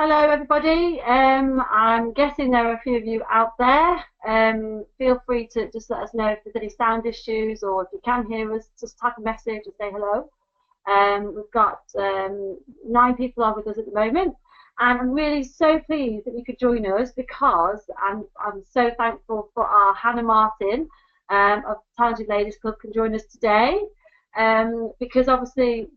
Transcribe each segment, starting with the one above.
Hello, everybody. I'm guessing there are a few of you out there. Feel free to just let us know if there's any sound issues or if you can hear us, just type a message and say hello. We've got 9 people on with us at the moment, and I'm really so pleased that you could join us because I'm so thankful for our Hannah Martin of Talented Ladies Club can join us today because obviously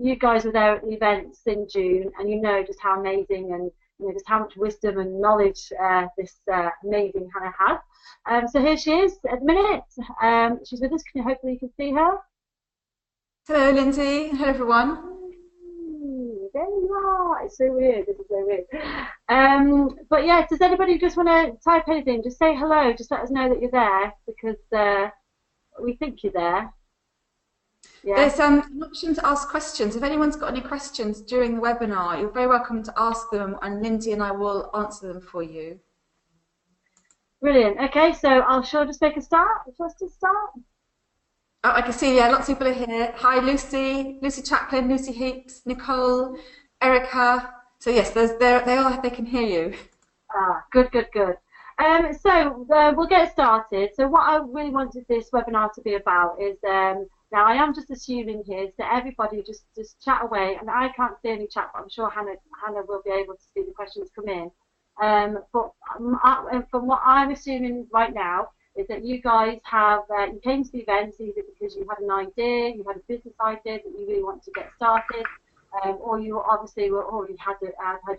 you guys were there at the events in June, and you know just how amazing and just how much wisdom and knowledge this amazing Hannah has. So here she is at the minute. She's with us. Hopefully you can see her. Hello, Lindsay. Hello, everyone. There you are. It's so weird. This is so weird. But yeah, does anybody just want to type anything? Just say hello. Just let us know that you're there because we think you're there. Yeah. There's an option to ask questions. If anyone's got any questions during the webinar, you're very welcome to ask them, and Lindsay and I will answer them for you. Brilliant. Okay, so I'll just make a start. First to start. Oh, I can see, yeah, lots of people are here. Hi, Lucy, Lucy Chaplin, Lucy Heaps, Nicole, Erica. So yes, they are. They can hear you. Good. So we'll get started. So what I really wanted this webinar to be about is now I am just assuming here that everybody just chat away, and I can't see any chat, but I'm sure Hannah will be able to see the questions come in. But from what I'm assuming right now is that you guys have you came to the events either because you had an idea, you had a business idea that you really want to get started, or you obviously already had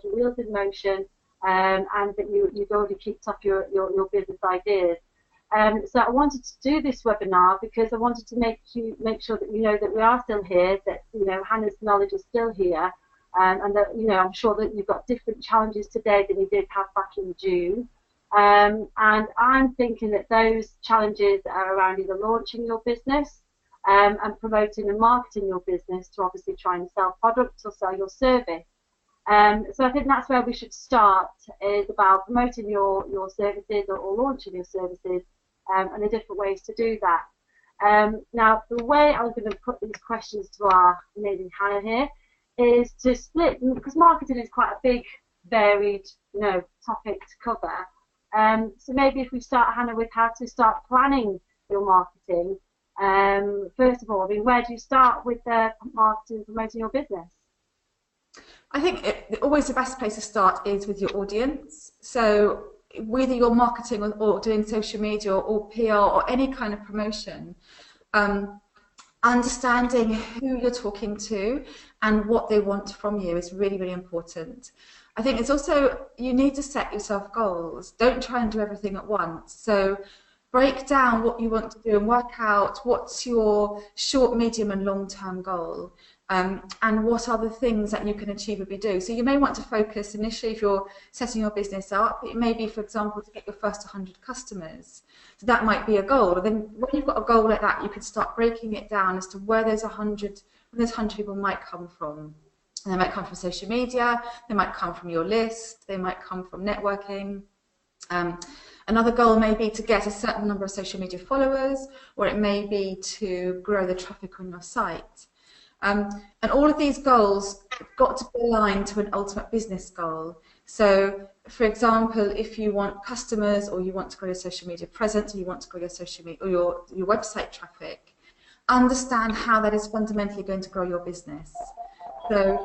your wheels in motion, and that you'd already kicked off your business ideas. So I wanted to do this webinar because I wanted to make sure that you know that we are still here, that Hannah's knowledge is still here, and that I'm sure that you've got different challenges today than you did have back in June. And I'm thinking that those challenges are around either launching your business and promoting and marketing your business to obviously try and sell products or sell your service. So I think that's where we should start, is about promoting your services or launching your services and the different ways to do that. Now, the way I'm going to put these questions to our amazing Hannah here is to split, because marketing is quite a big, varied topic to cover. So maybe if we start, Hannah, with how to start planning your marketing. First of all, where do you start with marketing and promoting your business? I think always the best place to start is with your audience. So whether you're marketing or doing social media or PR or any kind of promotion, understanding who you're talking to and what they want from you is really, really important. I think it's also, you need to set yourself goals. Don't try and do everything at once. So break down what you want to do and work out what's your short, medium and long-term goal. And what are the things that you can achievably do. So you may want to focus initially, if you're setting your business up, it may be, for example, to get your first 100 customers. So that might be a goal. And then when you've got a goal like that, you can start breaking it down as to where those 100 people might come from. And they might come from social media, they might come from your list, they might come from networking. Another goal may be to get a certain number of social media followers, or it may be to grow the traffic on your site. And all of these goals have got to be aligned to an ultimate business goal. So, for example, if you want customers, or you want to grow your social media presence, or you want to grow your social media or your website traffic, understand how that is fundamentally going to grow your business. So,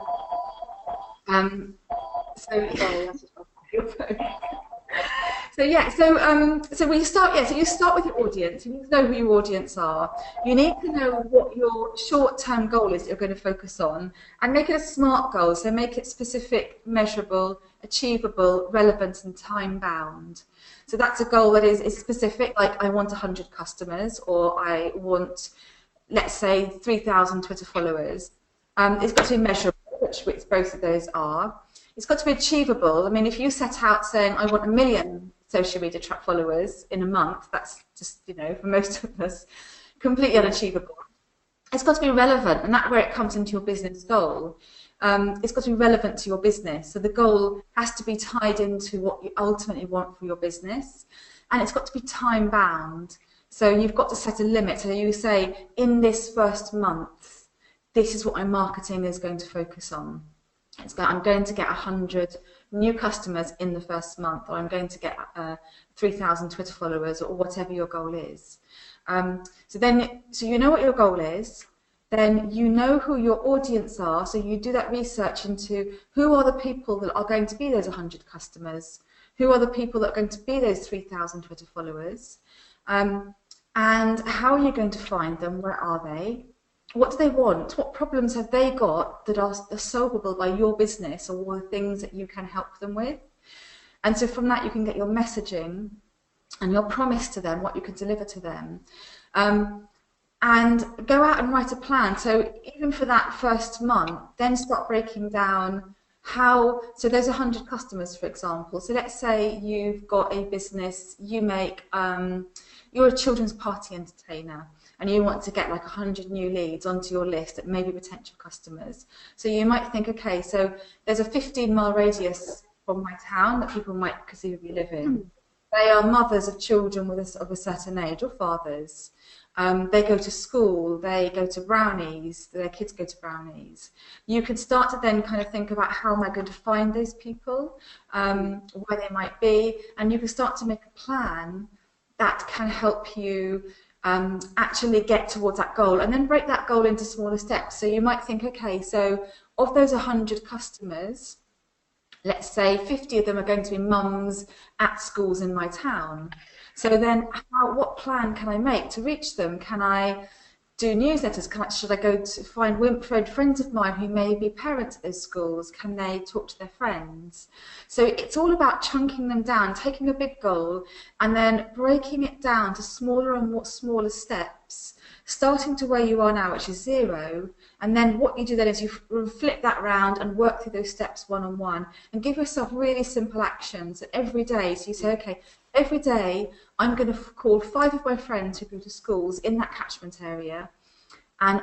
so we start. So you start with your audience. You need to know who your audience are. You need to know what your short-term goal is that you're going to focus on, and make it a SMART goal. So make it specific, measurable, achievable, relevant, and time-bound. So that's a goal that is specific, like I want 100 customers, or I want, let's say, 3,000 Twitter followers. It's got to be measurable, which both of those are. It's got to be achievable. I mean, if you set out saying, I want 1 million social media followers in a month, that's just, for most of us, completely unachievable. It's got to be relevant, and that's where it comes into your business goal. It's got to be relevant to your business. So the goal has to be tied into what you ultimately want for your business, and it's got to be time bound. So you've got to set a limit. So you say, in this first month, this is what my marketing is going to focus on. I'm going to get 100 new customers in the first month, or I'm going to get 3,000 Twitter followers, or whatever your goal is. So you know what your goal is, then you know who your audience are, so you do that research into who are the people that are going to be those 100 customers, who are the people that are going to be those 3,000 Twitter followers, and how are you going to find them, where are they, what do they want, what problems have they got that are solvable by your business, or the things that you can help them with. And so from that you can get your messaging and your promise to them, what you can deliver to them. And go out and write a plan. So even for that first month, then start breaking down how, so there's 100 customers, for example. So let's say you've got a business, you make, you're a children's party entertainer, and you want to get like 100 new leads onto your list that may be potential customers. So you might think, okay, so there's a 15-mile radius from my town that people might conceivably live in. They are mothers of children of a certain age, or fathers. They go to school, they go to Brownies, their kids go to Brownies. You can start to then kind of think about how am I going to find those people, where they might be, and you can start to make a plan that can help you actually get towards that goal, and then break that goal into smaller steps. So you might think, okay, so of those 100 customers, let's say 50 of them are going to be mums at schools in my town. So then what plan can I make to reach them? Can I do newsletters? Should I go to find friends of mine who may be parents at those schools? Can they talk to their friends? So it's all about chunking them down, taking a big goal and then breaking it down to smaller and smaller steps, starting to where you are now, which is 0, and then what you do then is you flip that round and work through those steps one on one, and give yourself really simple actions every day. So you say, okay, every day I'm going to call 5 of my friends who go to schools in that catchment area and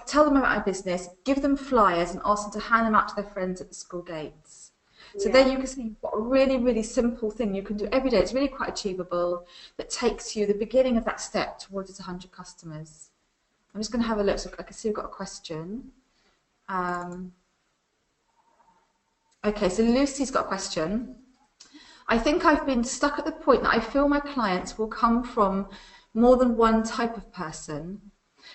tell them about my business, give them flyers and ask them to hand them out to their friends at the school gates. So there you can see you've got a really, really simple thing you can do every day. It's really quite achievable, that takes you the beginning of that step towards 100 customers. I'm just going to have a look. So I can see we've got a question. Okay, so Lucy's got a question. I think I've been stuck at the point that I feel my clients will come from more than one type of person.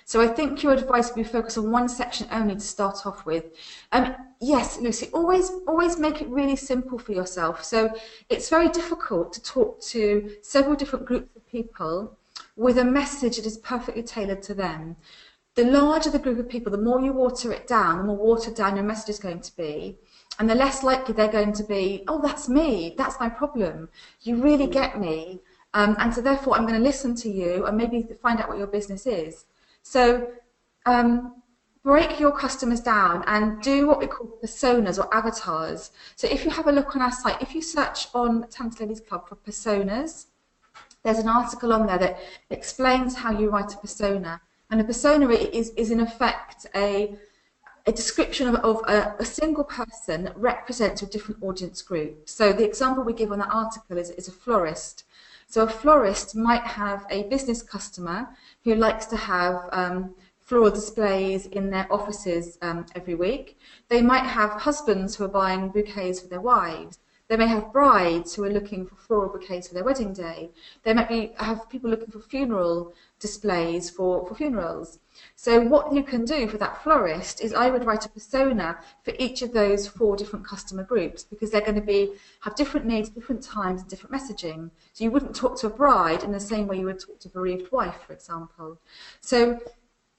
So I think your advice would be focused on one section only to start off with. Yes, Lucy, always make it really simple for yourself. So it's very difficult to talk to several different groups of people with a message that is perfectly tailored to them. The larger the group of people, the more you water it down, the more watered down your message is going to be. And the less likely they're going to be, oh, that's me, that's my problem, you really get me, and so therefore I'm going to listen to you and maybe find out what your business is. So break your customers down and do what we call personas or avatars. So if you have a look on our site, if you search on Talented Ladies Club for personas, there's an article on there that explains how you write a persona. And a persona is in effect a description of a single person that represents a different audience group. So the example we give on that article is a florist. So a florist might have a business customer who likes to have floral displays in their offices every week. They might have husbands who are buying bouquets for their wives. They may have brides who are looking for floral bouquets for their wedding day. They might have people looking for funeral displays for funerals. So what you can do for that florist is I would write a persona for each of those 4 different customer groups, because they're going to have different needs, different times, and different messaging. So you wouldn't talk to a bride in the same way you would talk to a bereaved wife, for example. So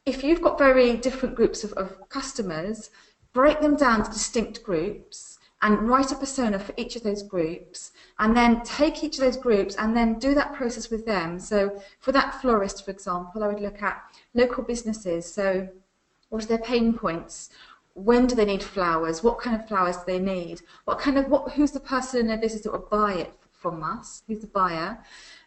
if you've got very different groups of customers, break them down to distinct groups and write a persona for each of those groups, and then take each of those groups and then do that process with them. So for that florist, for example, I would look at local businesses. So what are their pain points? When do they need flowers? What kind of flowers do they need? Who's the person in their business that will buy it from us? Who's the buyer?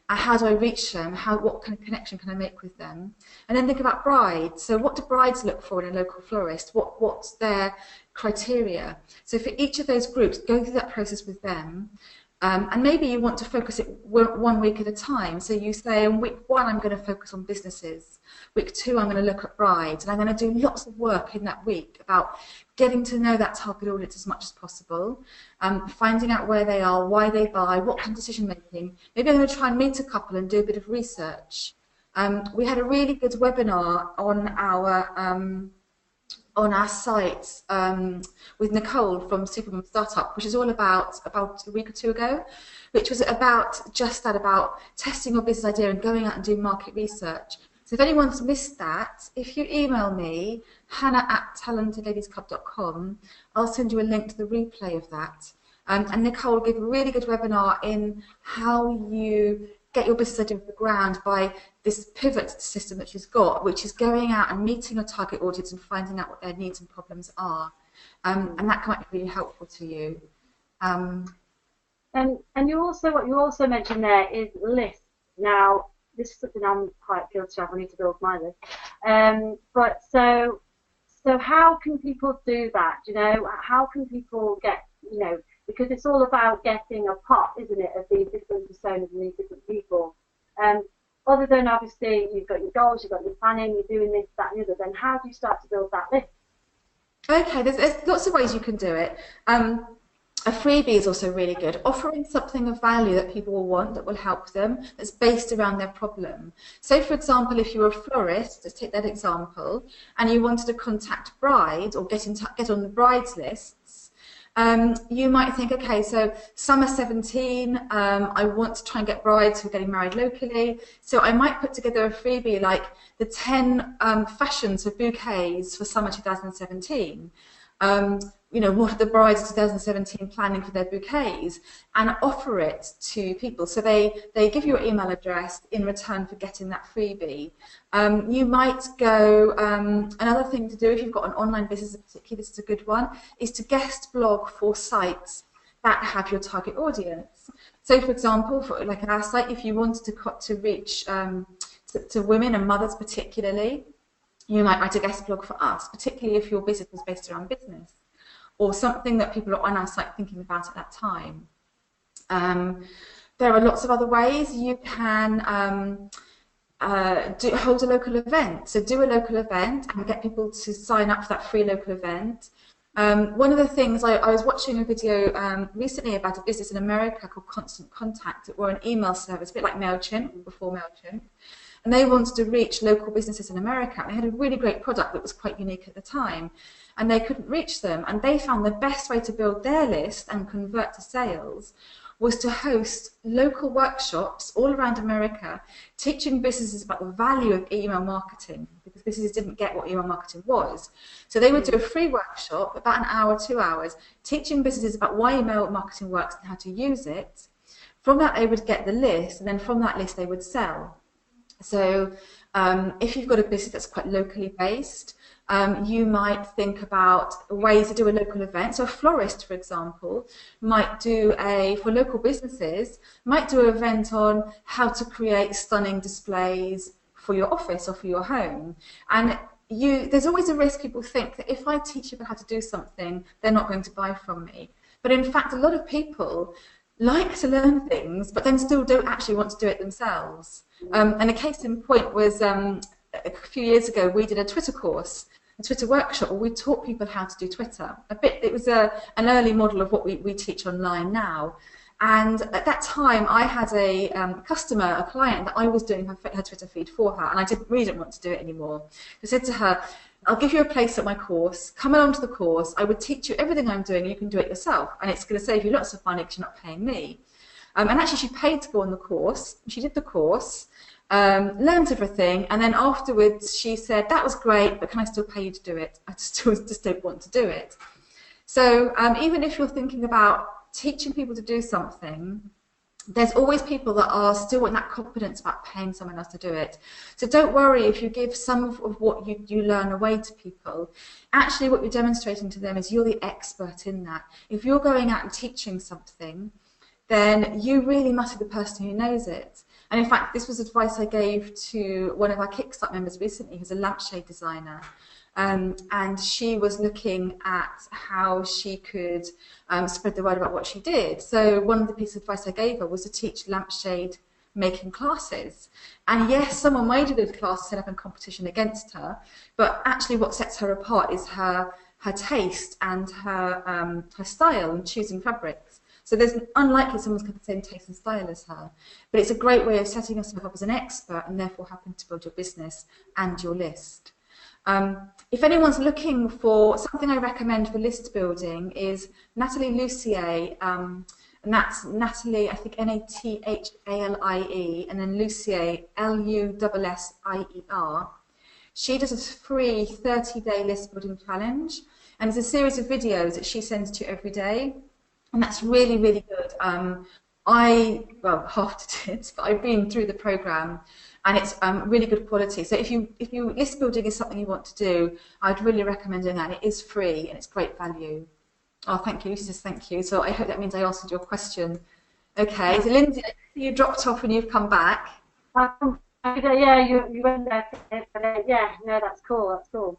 How do I reach them? What kind of connection can I make with them? And then think about brides. So what do brides look for in a local florist? What's their criteria? So for each of those groups, go through that process with them. And maybe you want to focus it 1 week at a time. So you say, in week 1, I'm going to focus on businesses. Week 2, I'm going to look at brides. And I'm going to do lots of work in that week about getting to know that target audience as much as possible, finding out where they are, why they buy, what kind of decision making. Maybe I'm going to try and meet a couple and do a bit of research. We had a really good webinar on our site with Nicole from Supermom Startup, which is all about a week or 2 ago, which was about testing your business idea and going out and doing market research. So if anyone's missed that, if you email me, hannah@talentedladiesclub.com, I'll send you a link to the replay of that. And Nicole will give a really good webinar in how you get your business idea off the ground by this pivot system that she's got, which is going out and meeting your target audience and finding out what their needs and problems are. And that might be really helpful to you. And you also, what you also mentioned there is lists. Now, this is something I'm quite guilty of. I need to build my list. But so how can people do that? You know, how can people get, you know, because it's all about getting a pot, isn't it, of these different personas and these different people. Other than obviously you've got your goals, you've got your planning, you're doing this, that, and the other. Then how do you start to build that list? Okay, there's lots of ways you can do it. A freebie is also really good, offering something of value that people will want, that will help them, that's based around their problem. So, for example, if you're a florist, let's take that example, and you wanted to contact brides or get on the brides lists, you might think, okay, so summer 17, I want to try and get brides who are getting married locally, so I might put together a freebie like the 10 fashions for bouquets for summer 2017. You know, what are the brides of 2017 planning for their bouquets, and offer it to people. So they give you your email address in return for getting that freebie. You might go, another thing to do if you've got an online business, particularly this is a good one, is to guest blog for sites that have your target audience. So for example, for like our site, if you wanted to reach to women and mothers particularly, you might write a guest blog for us, particularly if your business was based around business, or something that people are on our site thinking about at that time. There are lots of other ways. You can hold a local event. So do a local event and get people to sign up for that free local event. One of the things, I was watching a video recently about a business in America called Constant Contact. It were an email service, a bit like MailChimp, before MailChimp. And they wanted to reach local businesses in America. They had a really great product that was quite unique at the time, and they couldn't reach them. And they found the best way to build their list and convert to sales was to host local workshops all around America, teaching businesses about the value of email marketing, because businesses didn't get what email marketing was. So they would do a free workshop, about an hour, 2 hours, teaching businesses about why email marketing works and how to use it. From that, they would get the list, and then from that list, they would sell. So if you've got a business that's quite locally based, you might think about ways to do a local event. So a florist, for example, might do for local businesses, might do an event on how to create stunning displays for your office or for your home. And there's always a risk people think that if I teach people how to do something, they're not going to buy from me. But in fact, a lot of people like to learn things, but then still don't actually want to do it themselves. And a case in point was a few years ago, we did a Twitter course, a Twitter workshop, where we taught people how to do Twitter. It was an early model of what we teach online now. And at that time, I had a customer, a client, that I was doing her Twitter feed for her, and I really didn't want to do it anymore. I said to her, I'll give you a place at my course, come along to the course, I would teach you everything I'm doing, and you can do it yourself, and it's going to save you lots of money because you're not paying me. And actually she paid to go on the course, she did the course, learned everything, and then afterwards she said, that was great, but can I still pay you to do it? I just don't want to do it. So even if you're thinking about teaching people to do something, there's always people that are still in that confidence about paying someone else to do it. So don't worry if you give some of what you learn away to people. Actually, what you're demonstrating to them is you're the expert in that. If you're going out and teaching something, then you really must be the person who knows it. And in fact, this was advice I gave to one of our Kickstart members recently, who's a lampshade designer. and she was looking at how she could spread the word about what she did. So one of the pieces of advice I gave her was to teach lampshade making classes. And yes, someone made those classes set up in competition against her, but actually what sets her apart is her taste and her style in choosing fabrics. So there's unlikely someone's got the same taste and style as her, but it's a great way of setting yourself up as an expert and therefore helping to build your business and your list. If anyone's looking for something I recommend for list building is Natalie Lussier, and that's Natalie, I think Nathalie, and then Lussier, Lussier. She does a free 30-day list building challenge, and it's a series of videos that she sends to you every day, and that's really, really good. Well, half did it, but I've been through the program, and it's really good quality. So if you list building is something you want to do, I'd really recommend doing that. It is free and it's great value. Oh, thank you. Lucy says thank you. So I hope that means I answered your question. Okay, so Lindsay, I see you dropped off and you've come back. Yeah, you went there. Yeah, no, that's cool. That's cool.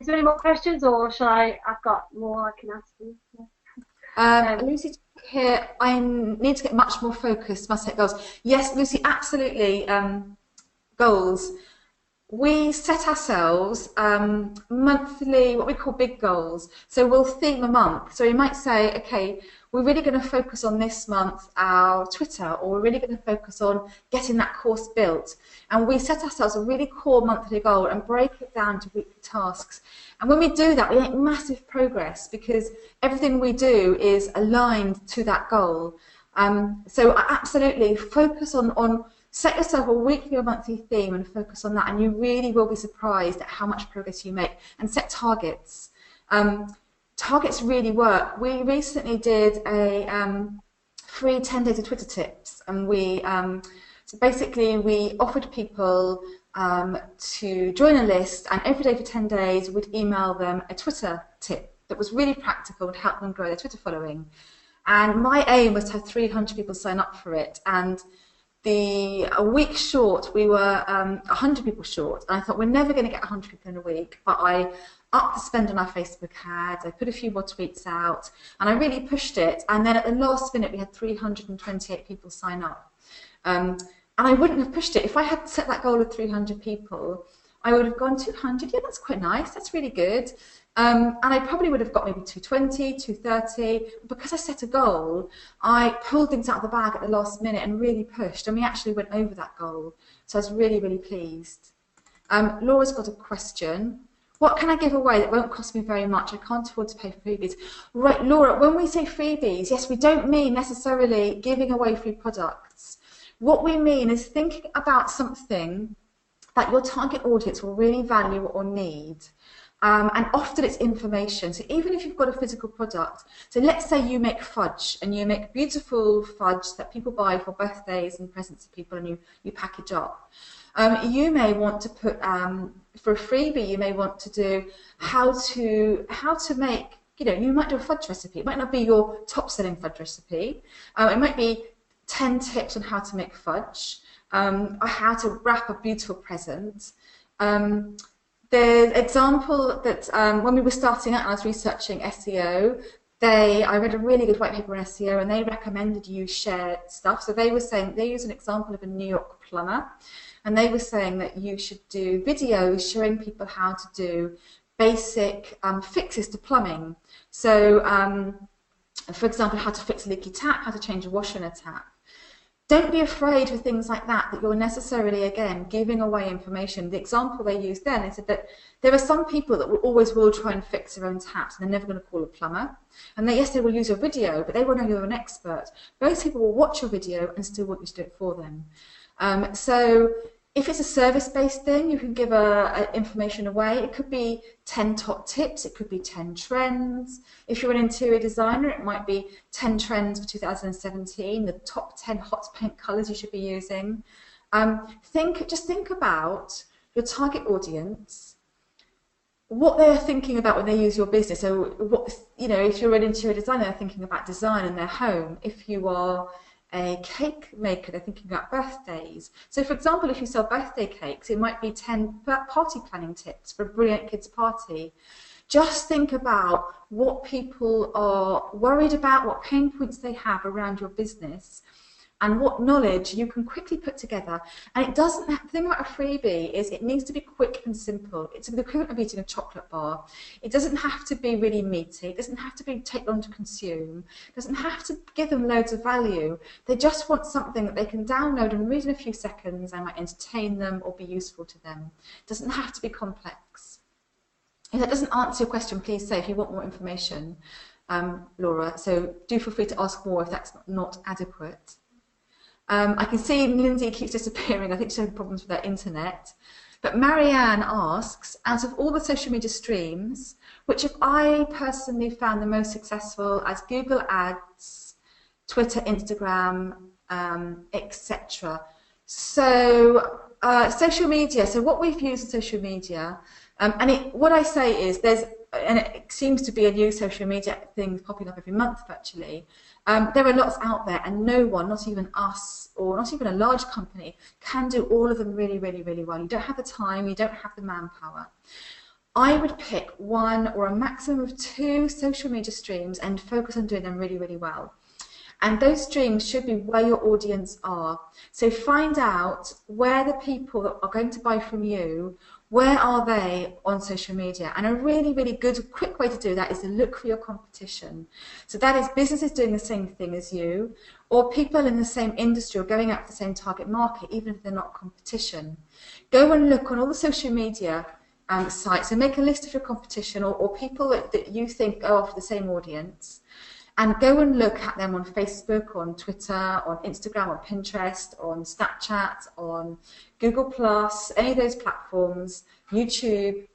Is there any more questions, or shall I? I've got more I can ask you. Lucy here, I need to get much more focused. Must set goals. Yes, Lucy, absolutely. Goals. We set ourselves monthly, what we call big goals. So we'll theme a month. So we might say, okay, we're really going to focus on this month our Twitter, or we're really going to focus on getting that course built. And we set ourselves a really core monthly goal and break it down to weekly tasks. And when we do that, we make massive progress because everything we do is aligned to that goal. So absolutely focus on set yourself a weekly or monthly theme and focus on that, and you really will be surprised at how much progress you make. And set targets. Targets really work. We recently did a free 10 days of Twitter tips, and so basically we offered people to join a list, and every day for 10 days we'd email them a Twitter tip that was really practical and help them grow their Twitter following. And my aim was to have 300 people sign up for it, and a week short, we were 100 people short, and I thought we're never going to get 100 people in a week, but I upped the spend on our Facebook ads, I put a few more tweets out, and I really pushed it, and then at the last minute we had 328 people sign up. And I wouldn't have pushed it. If I had set that goal of 300 people, I would have gone 200, yeah, that's quite nice, that's really good. And I probably would have got maybe 220, 230. Because I set a goal, I pulled things out of the bag at the last minute and really pushed, and we actually went over that goal. So I was really, really pleased. Laura's got a question. What can I give away that won't cost me very much? I can't afford to pay for freebies. Right, Laura, when we say freebies, yes, we don't mean necessarily giving away free products. What we mean is thinking about something that your target audience will really value or need. And often it's information. So even if you've got a physical product, so let's say you make fudge and you make beautiful fudge that people buy for birthdays and presents to people, and you package up. You may want to put, for a freebie, you may want to do how to make, you might do a fudge recipe. It might not be your top selling fudge recipe. It might be 10 tips on how to make fudge, or how to wrap a beautiful present. The example that when we were starting out and I was researching SEO, I read a really good white paper on SEO, and they recommended you share stuff. So they were saying, they used an example of a New York plumber, and they were saying that you should do videos showing people how to do basic fixes to plumbing. So for example, how to fix a leaky tap, how to change a washer in a tap. Don't be afraid for things like that you're necessarily, again, giving away information. The example they used then, they said that there are some people that always will try and fix their own taps, and they're never going to call a plumber. And yes, they will use your video, but they will know you're an expert. Most people will watch your video and still want you to do it for them. So if it's a service-based thing, you can give information away. It could be 10 top tips. It could be 10 trends. If you're an interior designer, it might be 10 trends for 2017, the top 10 hot paint colors you should be using. Just think about your target audience, what they're thinking about when they use your business. So if you're an interior designer, they're thinking about design in their home. If you are a cake maker, they're thinking about birthdays. So for example, if you sell birthday cakes, it might be 10 party planning tips for a brilliant kids party. Just think about what people are worried about, what pain points they have around your business, and what knowledge you can quickly put together. And it doesn't have, the thing about a freebie is it needs to be quick and simple. It's the equivalent of eating a chocolate bar. It doesn't have to be really meaty. It doesn't have to take long to consume. It doesn't have to give them loads of value. They just want something that they can download and read in a few seconds and might entertain them or be useful to them. It doesn't have to be complex. If that doesn't answer your question, please say if you want more information, Laura. So do feel free to ask more if that's not adequate. I can see Lindsay keeps disappearing. I think she's having problems with her internet. But Marianne asks, out of all the social media streams, which have I personally found the most successful as Google Ads, Twitter, Instagram, etc. So social media. So what we've used in social media, what I say is and it seems to be a new social media thing popping up every month virtually. There are lots out there, and no one, not even us or not even a large company, can do all of them really, really, really well. You don't have the time, you don't have the manpower. I would pick one or a maximum of 2 social media streams and focus on doing them really, really well. And those streams should be where your audience are. So find out where the people that are going to buy from you, where are they on social media? And a really, really good, quick way to do that is to look for your competition. So that is businesses doing the same thing as you, or people in the same industry or going after the same target market, even if they're not competition. Go and look on all the social media sites and make a list of your competition or people that you think are after the same audience. And go and look at them on Facebook, on Twitter, on Instagram, on Pinterest, on Snapchat, on Google+, any of those platforms, YouTube,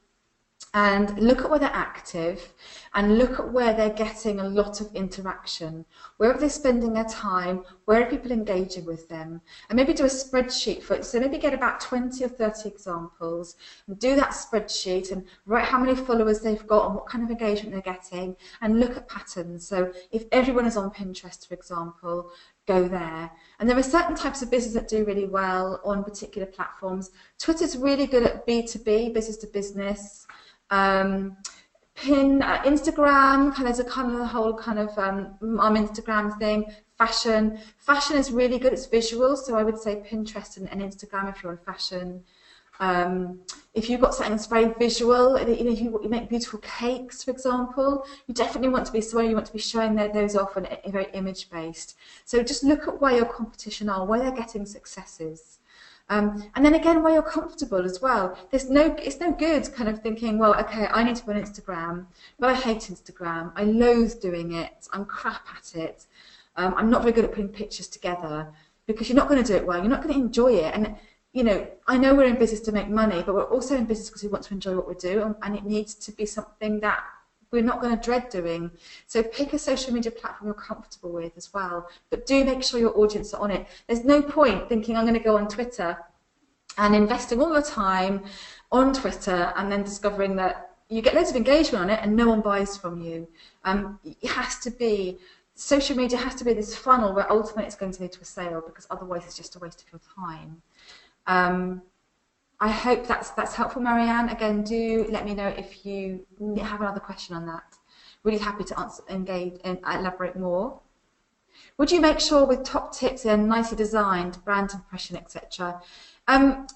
and look at where they're active and look at where they're getting a lot of interaction. Where are they spending their time? Where are people engaging with them? And maybe do a spreadsheet for it. So maybe get about 20 or 30 examples and do that spreadsheet and write how many followers they've got and what kind of engagement they're getting and look at patterns. So if everyone is on Pinterest, for example, go there. And there are certain types of business that do really well on particular platforms. Twitter's really good at B2B, business to business. Instagram, there's a kind of the whole kind of Instagram thing. Fashion is really good. It's visual, so I would say Pinterest and Instagram if you're on fashion. If you've got something that's very visual, if you make beautiful cakes, for example, you definitely want to be showing those off and very image based. So just look at where your competition are, where they're getting successes. And then again, where you're comfortable as well. It's no good kind of thinking, well, okay, I need to be on Instagram, but I hate Instagram. I loathe doing it. I'm crap at it. I'm not very good at putting pictures together, because you're not going to do it well. You're not going to enjoy it. And I know we're in business to make money, but we're also in business because we want to enjoy what we do, and it needs to be something that we're not going to dread doing. So pick a social media platform you're comfortable with as well, but do make sure your audience are on it. There's no point thinking I'm going to go on Twitter and investing all the time on Twitter and then discovering that you get loads of engagement on it and no one buys from you. Social media has to be this funnel where ultimately it's going to lead to a sale, because otherwise it's just a waste of your time. I hope that's helpful, Marianne. Again, do let me know if you have another question on that. Really happy to answer, engage, and elaborate more. Would you make sure with top tips they're nicely designed, brand impression, etc.?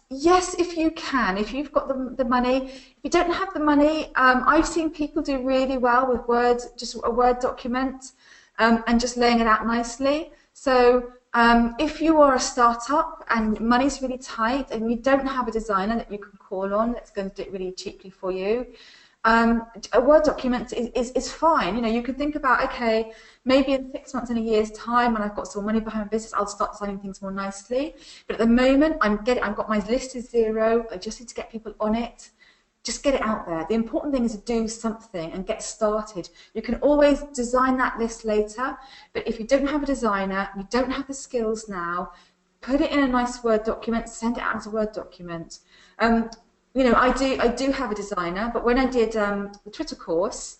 Yes, if you can. If you've got the money. If you don't have the money, I've seen people do really well with words, just a Word document, and just laying it out nicely. So if you are a startup and money's really tight and you don't have a designer that you can call on that's going to do it really cheaply for you, a Word document is fine. You can think about, okay, maybe in 6 months, in a year's time, when I've got some money behind my business, I'll start designing things more nicely. But at the moment, I've got my list is 0. I just need to get people on it. Just get it out there. The important thing is to do something and get started. You can always design that list later, but if you don't have a designer, you don't have the skills now, put it in a nice Word document, send it out as a Word document. I do have a designer, but when I did the Twitter course,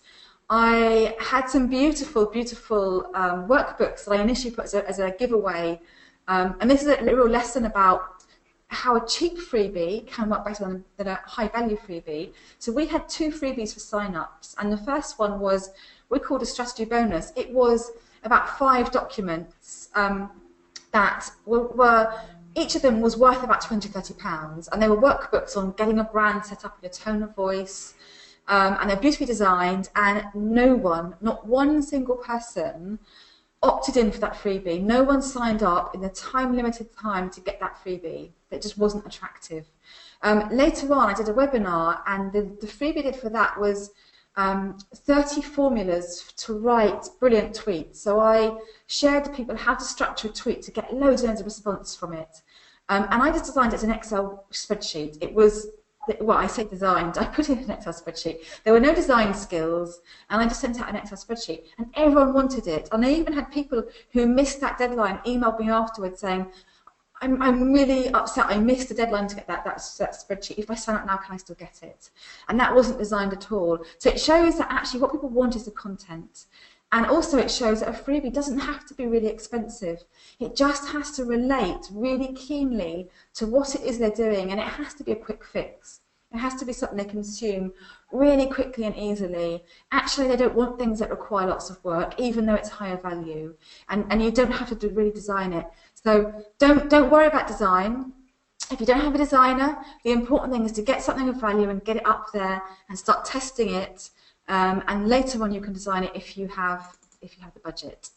I had some beautiful, beautiful workbooks that I initially put as a giveaway. And this is a real lesson about how a cheap freebie can work better than a high-value freebie. So we had 2 freebies for sign-ups, and the first one was, we called a strategy bonus. It was about 5 documents that were each of them was worth about £230, and they were workbooks on getting a brand set up in a tone of voice, and they're beautifully designed, and no one, not one single person, opted in for that freebie. No one signed up in the time-limited time to get that freebie. It just wasn't attractive. Later on, I did a webinar, and the freebie I did for that was 30 formulas to write brilliant tweets. So I shared with people how to structure a tweet to get loads and loads of response from it. And I just designed it as an Excel spreadsheet. It was, well, I say designed, I put it in an Excel spreadsheet. There were no design skills, and I just sent out an Excel spreadsheet, and everyone wanted it. And I even had people who missed that deadline emailed me afterwards saying, I'm really upset, I missed the deadline to get that spreadsheet. If I sign up now, can I still get it? And that wasn't designed at all. So it shows that actually what people want is the content. And also it shows that a freebie doesn't have to be really expensive. It just has to relate really keenly to what it is they're doing, and it has to be a quick fix. It has to be something they consume really quickly and easily. Actually, they don't want things that require lots of work, even though it's higher value. And you don't have to really design it. So don't worry about design. If you don't have a designer, the important thing is to get something of value and get it up there and start testing it. And later on, you can design it if you have the budget.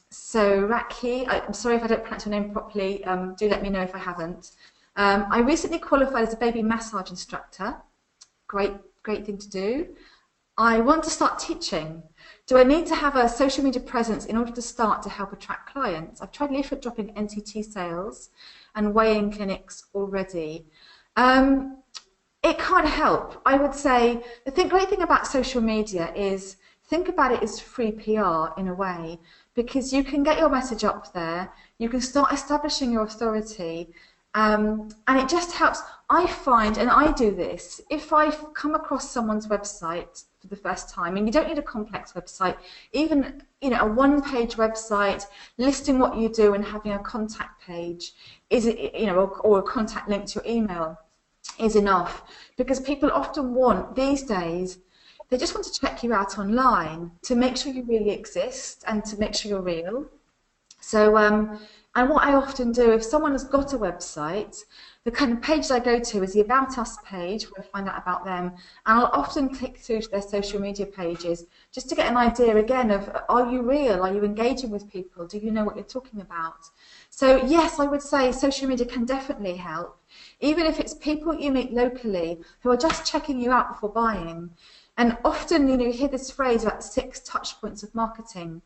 So Rakhi, I'm sorry if I don't pronounce your name properly. Do let me know if I haven't. I recently qualified as a baby massage instructor. Great thing to do. I want to start teaching. Do I need to have a social media presence in order to start to help attract clients? I've tried leaflet dropping NTT sales and weighing clinics already. It can't help. I would say the great thing about social media is think about it as free PR in a way, because you can get your message up there, you can start establishing your authority, and it just helps. I find, and I do this, if I come across someone's website for the first time, and you don't need a complex website, even a one-page website listing what you do and having a contact page is or a contact link to your email is enough, because people often want these days, they just want to check you out online to make sure you really exist and to make sure you're real. So and what I often do, if someone has got a website, the kind of page I go to is the About Us page, where I find out about them, and I'll often click through to their social media pages just to get an idea again of, are you real? Are you engaging with people? Do you know what you're talking about? So yes, I would say social media can definitely help, even if it's people you meet locally who are just checking you out before buying. And often, you hear this phrase about 6 touch points of marketing,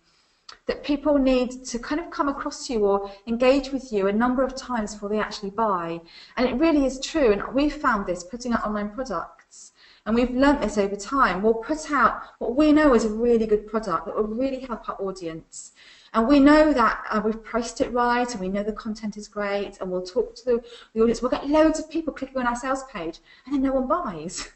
that people need to kind of come across you or engage with you a number of times before they actually buy. And it really is true, and we've found this putting out online products, and we've learnt this over time. We'll put out what we know is a really good product that will really help our audience. And we know that we've priced it right, and we know the content is great, and we'll talk to the audience. We'll get loads of people clicking on our sales page, and then no one buys.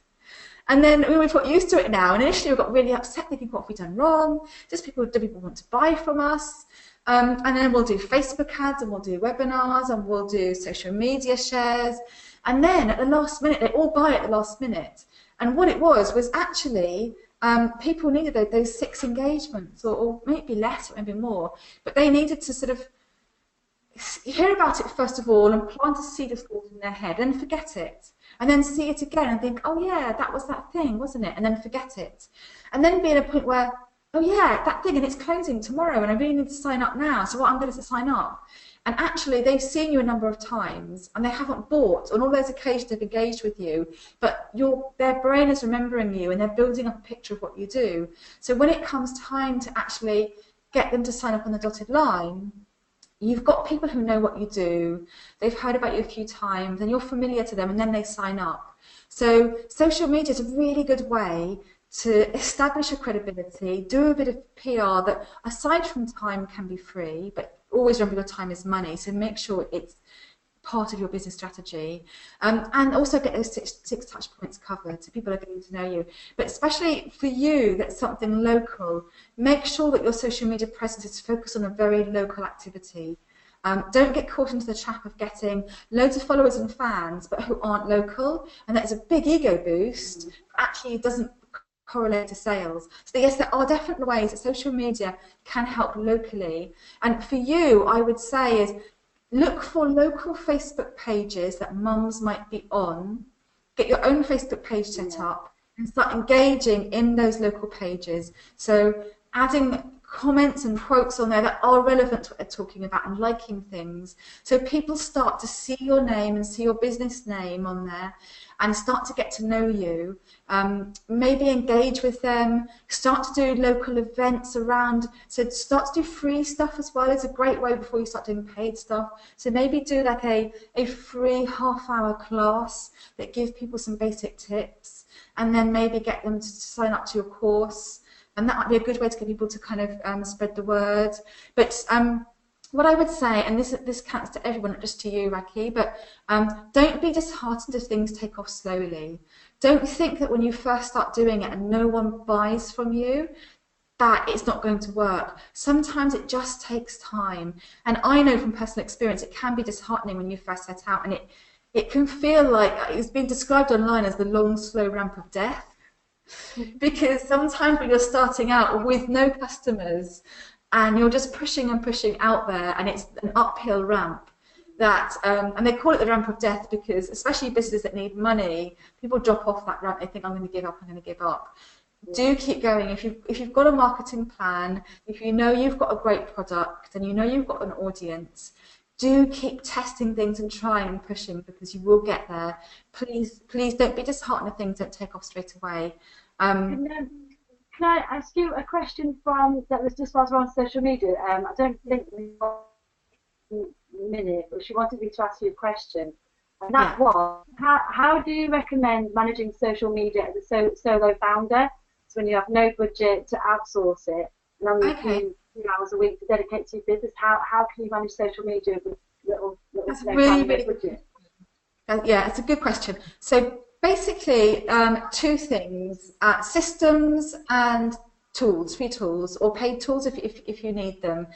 And then we've got used to it now, and initially we got really upset thinking, what have we done wrong? Do people want to buy from us? And then we'll do Facebook ads, and we'll do webinars, and we'll do social media shares. And then at the last minute, they all buy at the last minute. And what it was actually people needed those 6 engagements, or maybe less, or maybe more, but they needed to sort of hear about it first of all and plant a seed of thought in their head, and forget it. And then see it again and think, oh yeah, that was that thing, wasn't it? And then forget it. And then be at a point where, oh yeah, that thing, and it's closing tomorrow, and I really need to sign up now, so what, I'm going to sign up. And actually, they've seen you a number of times, and they haven't bought. On all those occasions they've engaged with you, but their brain is remembering you, and they're building up a picture of what you do. So when it comes time to actually get them to sign up on the dotted line, you've got people who know what you do, they've heard about you a few times, and you're familiar to them, and then they sign up. So social media is a really good way to establish your credibility, do a bit of PR that, aside from time, can be free, but always remember your time is money, so make sure it's part of your business strategy, and also get those six touch points covered so people are getting to know you. But especially for you, that's something local. Make sure that your social media presence is focused on a very local activity. Don't get caught into the trap of getting loads of followers and fans but who aren't local, and that is a big ego boost. Actually, it doesn't correlate to sales. So yes, there are definite ways that social media can help locally, and for you, I would say is look for local Facebook pages that mums might be on, get your own Facebook page set up, and start engaging in those local pages. So adding comments and quotes on there that are relevant to what they're talking about and liking things. So people start to see your name and see your business name on there and start to get to know you. Maybe engage with them, start to do local events around, so start to do free stuff as well. It's a great way before you start doing paid stuff. So maybe do like a free half-hour class that gives people some basic tips, and then maybe get them to sign up to your course. And that might be a good way to get people to kind of spread the word. But what I would say, and this counts to everyone, not just to you, Raki, but don't be disheartened if things take off slowly. Don't think that when you first start doing it and no one buys from you, that it's not going to work. Sometimes it just takes time. And I know from personal experience, it can be disheartening when you first set out, and it can feel like it's been described online as the long, slow ramp of death. Because sometimes when you're starting out with no customers and you're just pushing and pushing out there, and it's an uphill ramp, that and they call it the ramp of death because especially businesses that need money, people drop off that ramp. They think, I'm going to give up, I'm going to give up. Do keep going. If you've got a marketing plan, if you know you've got a great product and you know you've got an audience, do keep testing things and trying and pushing, because you will get there. Please don't be disheartened if things don't take off straight away. Can I ask you a question that was just whilst we're on social media? I don't think we got a minute, but she wanted me to ask you a question. And that was, how do you recommend managing social media as a solo founder? So when you have no budget to outsource it, and only a few hours a week to dedicate to your business, how can you manage social media with little That's really budget? Yeah, it's a good question. So basically, two things: systems and tools, free tools or paid tools if you need them.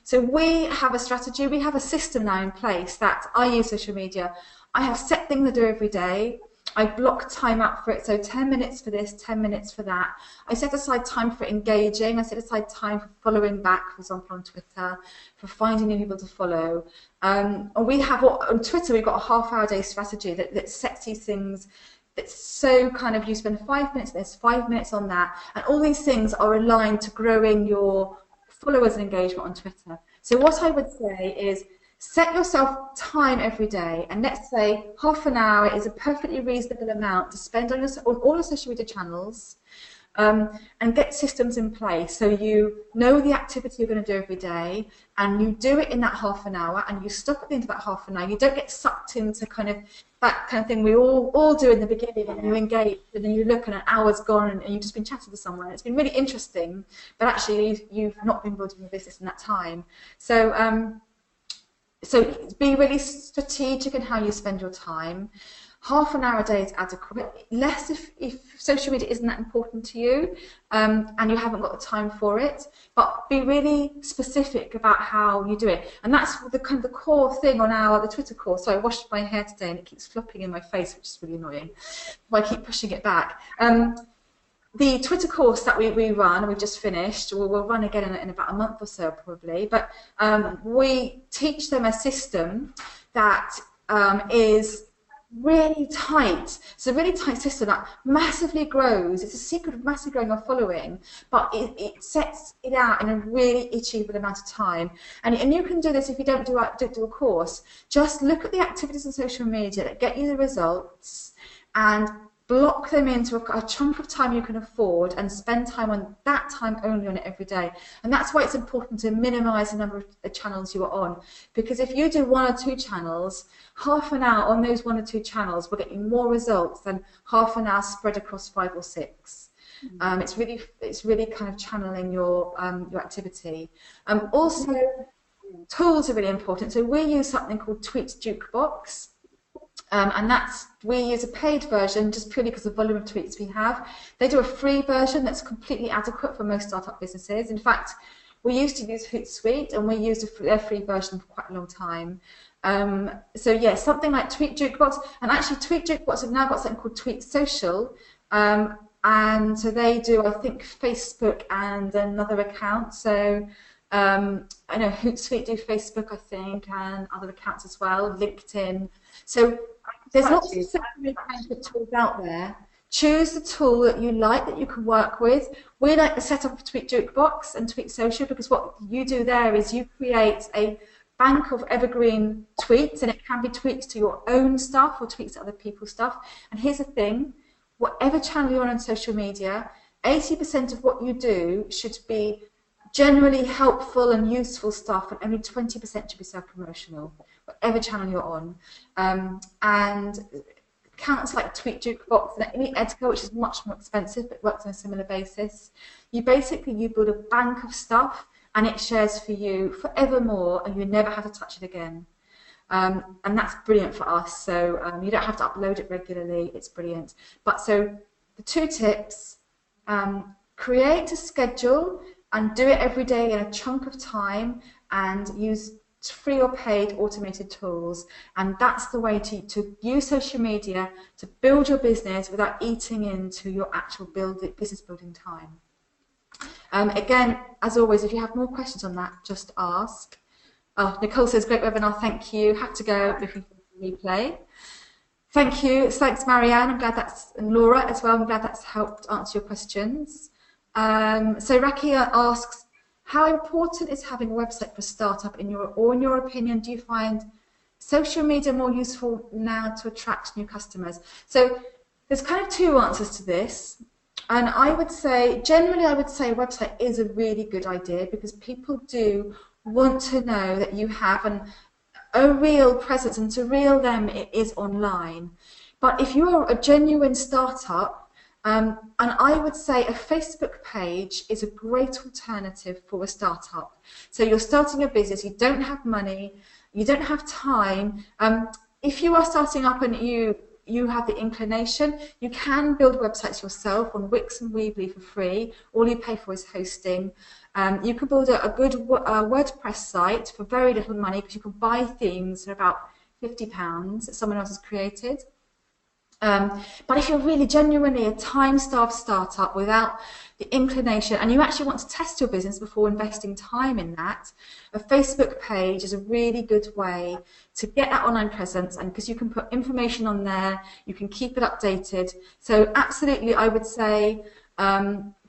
So we have a strategy, we have a system now in place that I use social media. I have set things to do every day. I block time out for it, so 10 minutes for this, 10 minutes for that. I set aside time for engaging. I set aside time for following back, for example, on Twitter, for finding new people to follow. And we have, on Twitter, we've got a half-hour day strategy that sets these things. It's so kind of, you spend 5 minutes on this, 5 minutes on that, and all these things are aligned to growing your followers and engagement on Twitter. So what I would say is, set yourself time every day, and let's say half an hour is a perfectly reasonable amount to spend on all your social media channels, and get systems in place so you know the activity you're going to do every day, and you do it in that half an hour, and you stop at the end of that half an hour. You don't get sucked into that kind of thing we all do in the beginning, and you engage, and then you look and an hour's gone and you've just been chatting to someone. It's been really interesting, but actually you've not been building your business in that time. So be really strategic in how you spend your time. Half an hour a day is adequate. Less if social media isn't that important to you, and you haven't got the time for it. But be really specific about how you do it. And that's the kind of the core thing on the Twitter course. So I washed my hair today and it keeps flopping in my face, which is really annoying. So I keep pushing it back. The Twitter course that we run, and we've just finished, we'll run again in about a month or so probably, but we teach them a system that is really tight. It's a really tight system that massively grows. It's a secret of massively growing our following, but it sets it out in a really achievable amount of time. And you can do this if you don't do a course. Just look at the activities on social media that get you the results and block them into a chunk of time you can afford and spend time on that time only on it every day. And that's why it's important to minimize the number of channels you are on, because if you do 1 or 2 channels, half an hour on those 1 or 2 channels will get you more results than half an hour spread across 5 or 6. It's really kind of channeling your activity. Also, Tools are really important. So we use something called Tweet Jukebox. And we use a paid version just purely because of the volume of tweets we have. They do a free version that's completely adequate for most startup businesses. In fact, we used to use Hootsuite, and we used their free version for quite a long time. So yeah, something like Tweet Jukebox, and actually Tweet Jukebox have now got something called Tweet Social, and so they do, I think, Facebook and another account. So I know Hootsuite do Facebook, I think, and other accounts as well, LinkedIn. So there's lots of kinds of tools out there. Choose the tool that you like, that you can work with. We like the setup of Tweet Jukebox and Tweet Social because what you do there is you create a bank of evergreen tweets, and it can be tweets to your own stuff or tweets to other people's stuff. And here's the thing, whatever channel you're on social media, 80% of what you do should be generally helpful and useful stuff, and only 20% should be self-promotional, whatever channel you're on. And accounts like Tweet Jukebox and Edgar, which is much more expensive but works on a similar basis, you build a bank of stuff and it shares for you forevermore, and you never have to touch it again. And that's brilliant for us. So you don't have to upload it regularly. It's brilliant. But so the 2 tips: create a schedule and do it every day in a chunk of time, and use free or paid automated tools. And that's the way to use social media to build your business without eating into your actual business building time. Again, as always, if you have more questions on that, just ask. Oh, Nicole says, great webinar, thank you. Had to go looking for the replay. Thank you. Thanks, Marianne. I'm glad and Laura as well. I'm glad that's helped answer your questions. So Rakia asks, how important is having a website for a startup in your opinion? Do you find social media more useful now to attract new customers? So there's kind of 2 answers to this. And I would say, generally, a website is a really good idea because people do want to know that you have a real presence, and to reel them, it is online. But if you're a genuine startup, and I would say a Facebook page is a great alternative for a startup. So you're starting a business, you don't have money, you don't have time. If you are starting up and you have the inclination, you can build websites yourself on Wix and Weebly for free. All you pay for is hosting. You can build a good WordPress site for very little money because you can buy themes for about £50 that someone else has created. But if you're really genuinely a time-starved startup without the inclination, and you actually want to test your business before investing time in that, a Facebook page is a really good way to get that online presence, and because you can put information on there, you can keep it updated. So absolutely, I would say,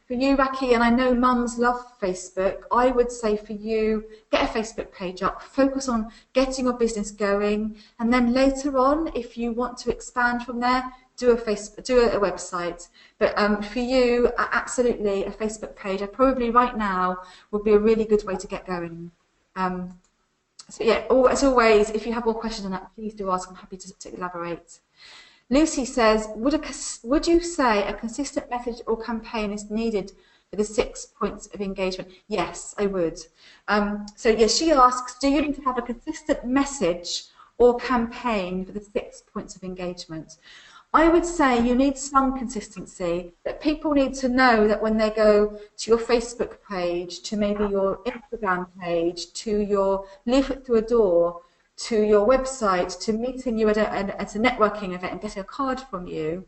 for you, Raki, and I know mums love Facebook, I would say for you, get a Facebook page up, focus on getting your business going, and then later on, if you want to expand from there, do a website. But for you, absolutely, a Facebook page, probably right now, would be a really good way to get going. So yeah, as always, if you have more questions on that, please do ask. I'm happy to elaborate. Lucy says, would you say a consistent message or campaign is needed for the 6 points of engagement? Yes, I would. So yes, she asks, do you need to have a consistent message or campaign for the 6 points of engagement? I would say you need some consistency, that people need to know that when they go to your Facebook page, to maybe your Instagram page, to your leaflet through a door, to your website, to meeting you at a networking event and getting a card from you,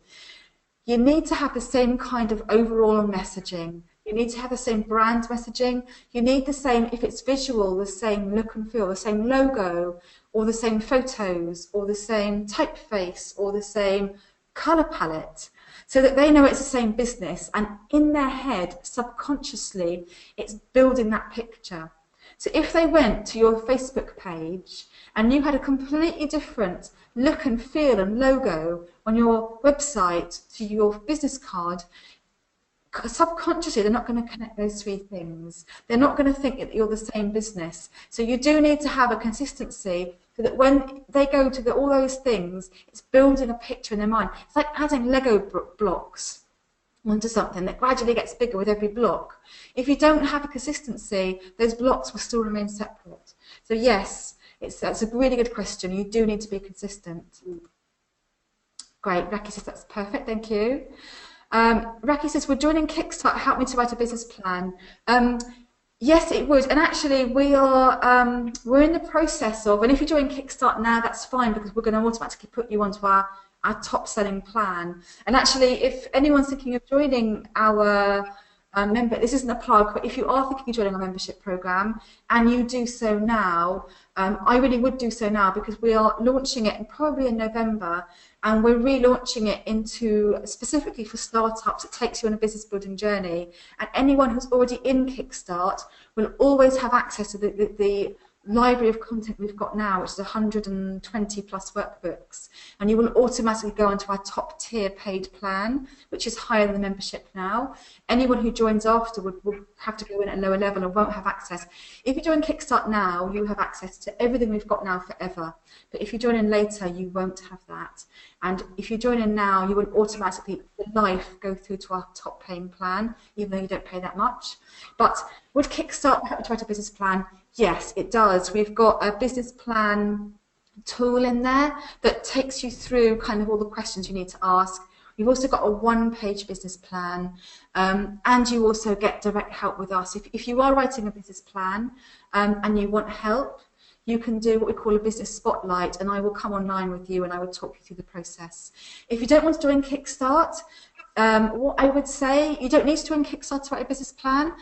you need to have the same kind of overall messaging. You need to have the same brand messaging. You need the same, if it's visual, the same look and feel, the same logo, or the same photos, or the same typeface, or the same color palette, so that they know it's the same business, and in their head, subconsciously, it's building that picture. So if they went to your Facebook page and you had a completely different look and feel and logo on your website to your business card, subconsciously they're not going to connect those 3 things. They're not going to think that you're the same business. So you do need to have a consistency so that when they go to all those things, it's building a picture in their mind. It's like adding Lego blocks. onto something that gradually gets bigger with every block. If you don't have a consistency, those blocks will still remain separate. So yes, that's a really good question. You do need to be consistent. Great, Raki says that's perfect, thank you. Raki says, would joining Kickstart help me to write a business plan? Yes, it would, and actually we're in the process of, and if you join Kickstart now, that's fine, because we're going to automatically put you onto our top selling plan. And actually, if anyone's thinking of joining our this isn't a plug, but if you are thinking of joining our membership program and you do so now, I really would do so now, because we are launching it probably in November, and we're relaunching it into specifically for startups. It takes you on a business building journey, and anyone who's already in Kickstart will always have access to the library of content we've got now, which is 120 plus workbooks, and you will automatically go onto our top tier paid plan, which is higher than the membership now. Anyone who joins after will have to go in at a lower level and won't have access. If you join Kickstart now, you have access to everything we've got now forever, but if you join in later, you won't have that. And if you join in now, you will automatically, for life, go through to our top paying plan, even though you don't pay that much. But would Kickstart help you to write a business plan? Yes, it does. We've got a business plan tool in there that takes you through kind of all the questions you need to ask. You've also got a one-page business plan, and you also get direct help with us. If you are writing a business plan and you want help, you can do what we call a business spotlight, and I will come online with you and I will talk you through the process. If you don't want to join Kickstart, what I would say, you don't need to join Kickstart to write a business plan.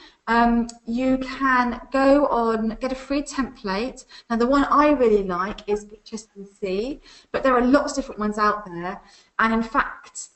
You can go on, get a free template. Now, the one I really like is HSBC, but there are lots of different ones out there. And in fact,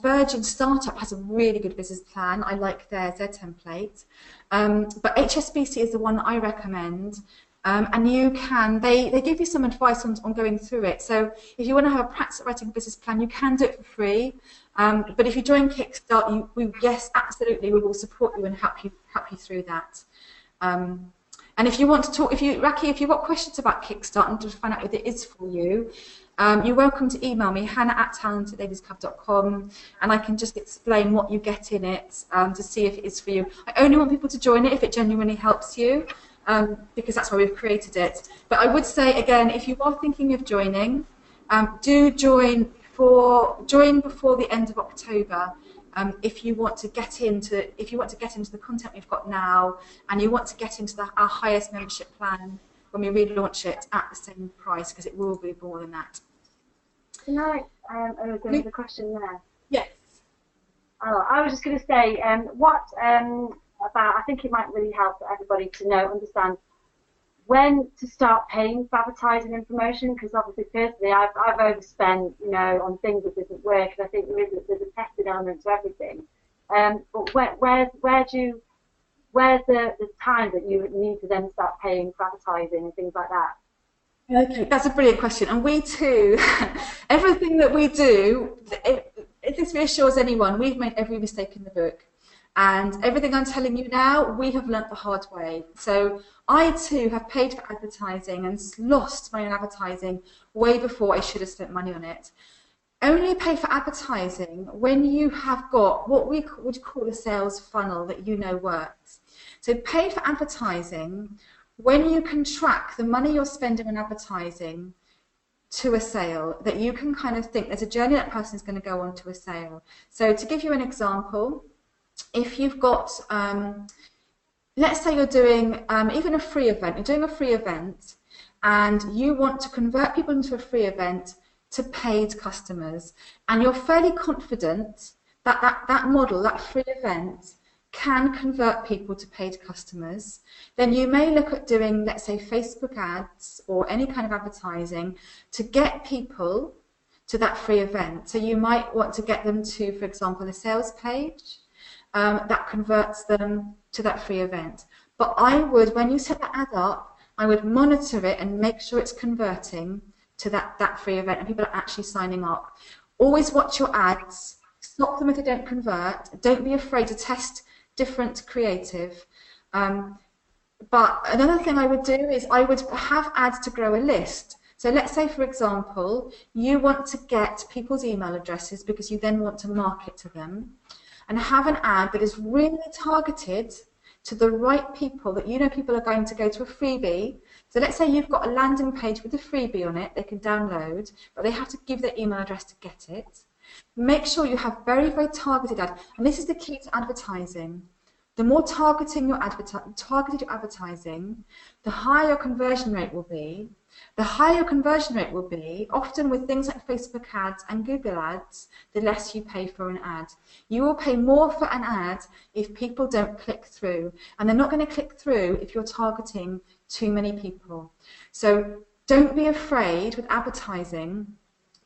Virgin Startup has a really good business plan. I like their template. But HSBC is the one that I recommend. And you can, they give you some advice on going through it. So if you want to have a practice at writing a business plan, you can do it for free. But if you join Kickstart, yes, absolutely, we will support you and help you through that. And if you want to talk, Raki, if you've got questions about Kickstart and to find out what it is for you, you're welcome to email me, hannah@talentladiesclub.com, and I can just explain what you get in it to see if it is for you. I only want people to join it if it genuinely helps you. Because that's why we've created it. But I would say again, if you are thinking of joining, do join before the end of October. If you want to get into the content we've got now, and you want to get into our highest membership plan when we relaunch it at the same price, because it will be more than that. Can I? There was a question there. Yes. Oh, I was just going to say, I think it might really help for everybody to understand when to start paying for advertising and promotion, because obviously personally I've overspent, on things that doesn't work, and I think there's a testing element to everything. But where's the time that you need to then start paying for advertising and things like that? Okay, that's a brilliant question, and we too, everything that we do, if this reassures anyone, we've made every mistake in the book. And everything I'm telling you now, we have learnt the hard way. So I too have paid for advertising and lost money on advertising way before I should have spent money on it. Only pay for advertising when you have got what we would call a sales funnel that works. So pay for advertising when you can track the money you're spending on advertising to a sale, that you can kind of think there's a journey that person is going to go on to a sale. So to give you an example, if you've got, let's say you're doing even a free event, you're doing a free event and you want to convert people into a free event to paid customers, and you're fairly confident that that model, that free event, can convert people to paid customers, then you may look at doing, let's say, Facebook ads or any kind of advertising to get people to that free event. So you might want to get them to, for example, a sales page that converts them to that free event. But I would, when you set that ad up, I would monitor it and make sure it's converting to that free event and people are actually signing up. Always watch your ads, stop them if they don't convert, don't be afraid to test different creative. But another thing I would do is I would have ads to grow a list. So let's say, for example, you want to get people's email addresses because you then want to market to them. and have an ad that is really targeted to the right people that you know people are going to go to a freebie. So let's say you've got a landing page with a freebie on it they can download, but they have to give their email address to get it. Make sure you have very, very targeted ads, and this is the key to advertising. The more targeted your advertising, the higher your conversion rate will be. The higher your conversion rate will be, often with things like Facebook ads and Google ads, the less you pay for an ad. You will pay more for an ad if people don't click through, and they're not going to click through if you're targeting too many people. So don't be afraid with advertising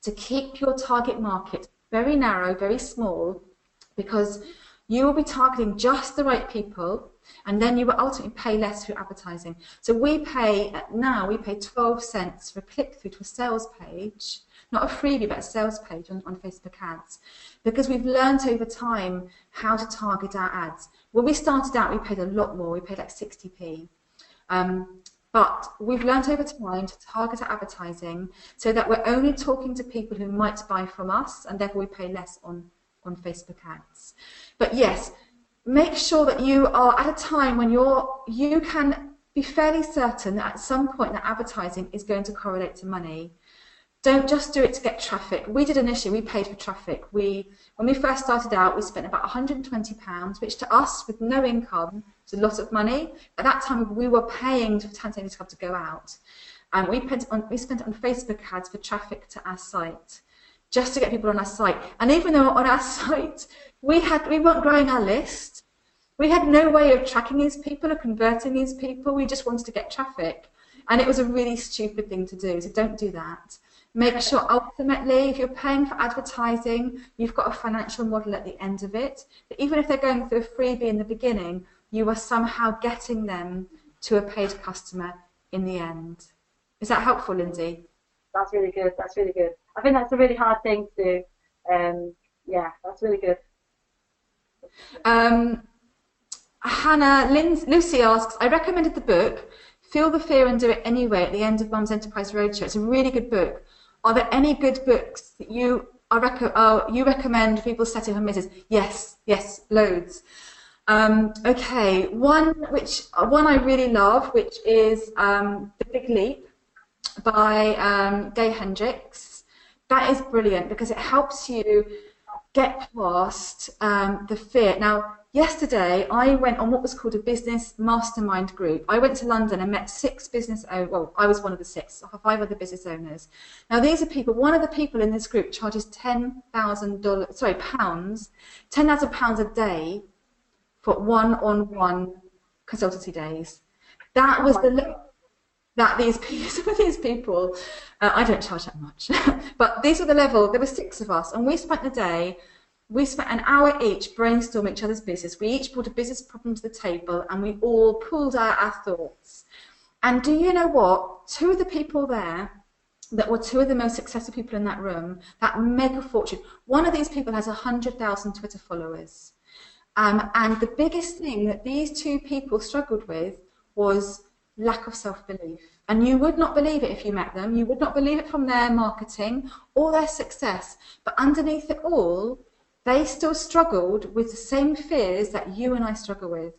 to keep your target market very narrow, very small, because you will be targeting just the right people, and then you will ultimately pay less for advertising. So we pay 12 cents for a click-through to a sales page, not a freebie, but a sales page on Facebook ads, because we've learned over time how to target our ads. When we started out, we paid a lot more. We paid like 60p. But we've learned over time to target our advertising so that we're only talking to people who might buy from us, and therefore we pay less on Facebook ads. But yes, make sure that you are at a time when you can be fairly certain that at some point that advertising is going to correlate to money. Don't just do it to get traffic. We did initially, we paid for traffic. When we first started out, we spent about £120, which to us, with no income, was a lot of money. At that time, we were paying for Tanzania Club to go out. And we spent on Facebook ads for traffic to our site, just to get people on our site. And even though on our site, we weren't growing our list. We had no way of tracking these people or converting these people. We just wanted to get traffic. And it was a really stupid thing to do, so don't do that. Make sure ultimately, if you're paying for advertising, you've got a financial model at the end of it. But even if they're going through a freebie in the beginning, you are somehow getting them to a paid customer in the end. Is that helpful, Lindsay? That's really good. That's really good. I think that's a really hard thing to do. Yeah, that's really good. Lucy asks, I recommended the book, Feel the Fear and Do It Anyway, at the end of Mum's Enterprise Roadshow. It's a really good book. Are there any good books that you recommend people setting home misses? Yes, loads. Okay, one I really love, which is The Big Leap by Gay Hendricks. That is brilliant because it helps you get past the fear. Now, yesterday I went on what was called a business mastermind group. I went to London and met 6 business owners. Well, I was one of the 6, 5 other business owners. Now, these are people. One of the people in this group charges £10,000 a day for one-on-one consultancy days. That was the level that these people, I don't charge that much, but these are the level. There were 6 of us, and we spent the day. We spent an hour each brainstorming each other's business. We each brought a business problem to the table, and we all pulled out our thoughts. And do you know what? 2 of the people there that were 2 of the most successful people in that room, that mega fortune. One of these people has 100,000 Twitter followers. And the biggest thing that these 2 people struggled with was lack of self-belief. And you would not believe it if you met them. You would not believe it from their marketing or their success. But underneath it all, they still struggled with the same fears that you and I struggle with.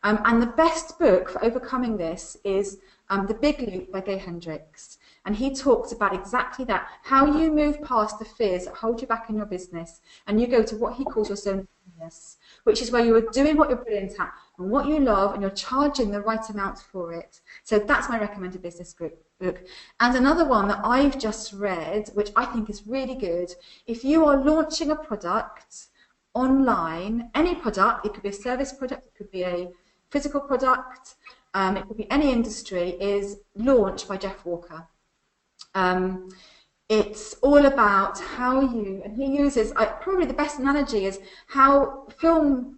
And the best book for overcoming this is The Big Leap by Gay Hendricks. And he talks about exactly that, how you move past the fears that hold you back in your business and you go to what he calls your zone of genius, which is where you are doing what you're brilliant at and what you love, and you're charging the right amount for it. So that's my recommended business book. And another one that I've just read, which I think is really good, if you are launching a product online, any product, it could be a service product, it could be a physical product, it could be any industry, is Launch by Jeff Walker. It's all about how you, and he uses, probably the best analogy is how film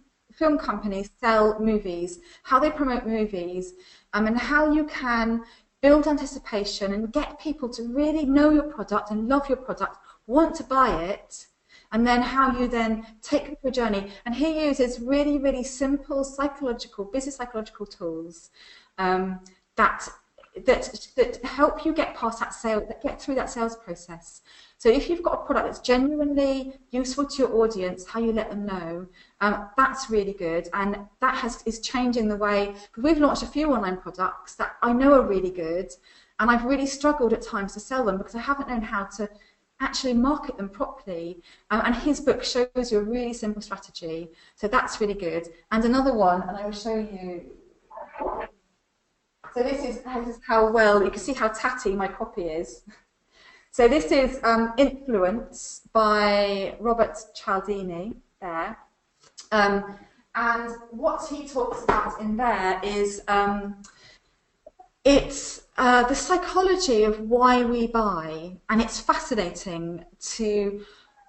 companies sell movies, how they promote movies, and how you can build anticipation and get people to really know your product and love your product, want to buy it, and then how you then take them through a journey. And he uses really, really simple business psychological tools that that help you get past that get through that sales process. So if you've got a product that's genuinely useful to your audience, how you let them know, that's really good, and that is changing the way. Because we've launched a few online products that I know are really good, and I've really struggled at times to sell them because I haven't known how to actually market them properly. And his book shows you a really simple strategy, so that's really good. And another one, and I will show you. So this is how well, you can see how tatty my copy is. So this is Influence by Robert Cialdini there. And what he talks about in there is it's the psychology of why we buy, and it's fascinating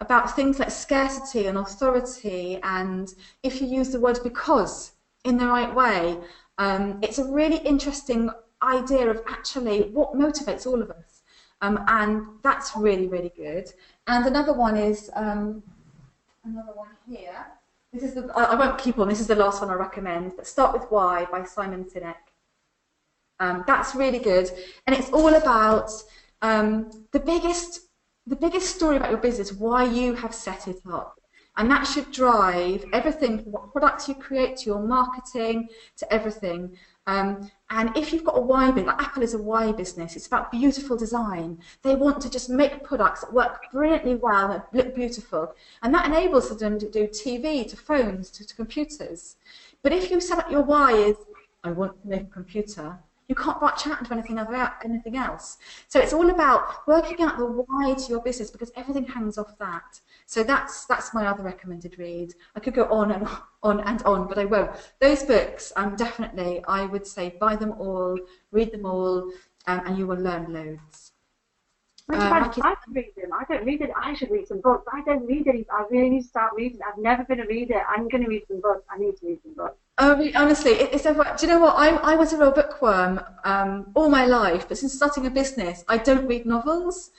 about things like scarcity and authority, and if you use the word because in the right way. It's a really interesting idea of actually what motivates all of us, and that's really, really good. And another one is another one here. This is I won't keep on. This is the last one I recommend. But Start with Why by Simon Sinek. That's really good, and it's all about the biggest story about your business, why you have set it up. And that should drive everything from what products you create to your marketing to everything. And if you've got a why business, like Apple is a why business, it's about beautiful design. They want to just make products that work brilliantly well, that look beautiful. And that enables them to do TV, to phones, to computers. But if you set up your why as, I want to make a computer, you can't branch out into anything else. So it's all about working out the why to your business, because everything hangs off that. So that's my other recommended read. I could go on and on, but I won't. Those books, definitely, I would say buy them all, read them all, and you will learn loads. I read them. I don't read it. I should read some books. I don't read any. I really need to start reading. I've never been a reader. I'm going to read some books. I need to read some books. Honestly, do you know what? I was a real bookworm all my life, but since starting a business, I don't read novels.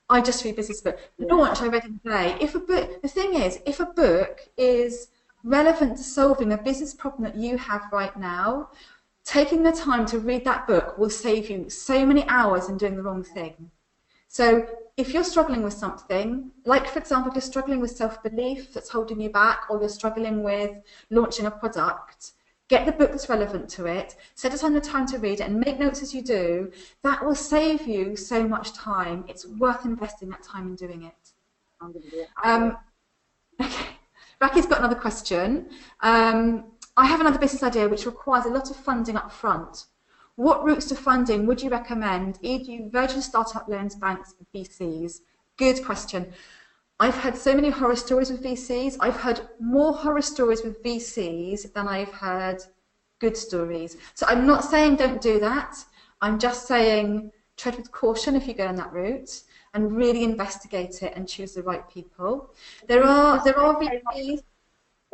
I just read business books. Launch, I read in a day. The thing is, if a book is relevant to solving a business problem that you have right now, taking the time to read that book will save you so many hours in doing the wrong thing. So if you're struggling with something, like for example, if you're struggling with self-belief that's holding you back, or you're struggling with launching a product, get the book that's relevant to it, set aside the time to read it, and make notes as you do. That will save you so much time. It's worth investing that time in doing it. I'm going to do it. Okay. Raki's got another question. I have another business idea which requires a lot of funding up front. What routes to funding would you recommend? E.g. Virgin Startup Loans, banks, VCs? Good question. I've had so many horror stories with VCs. I've heard more horror stories with VCs than I've heard good stories. So I'm not saying don't do that. I'm just saying tread with caution if you go on that route, and really investigate it and choose the right people. There are VCs.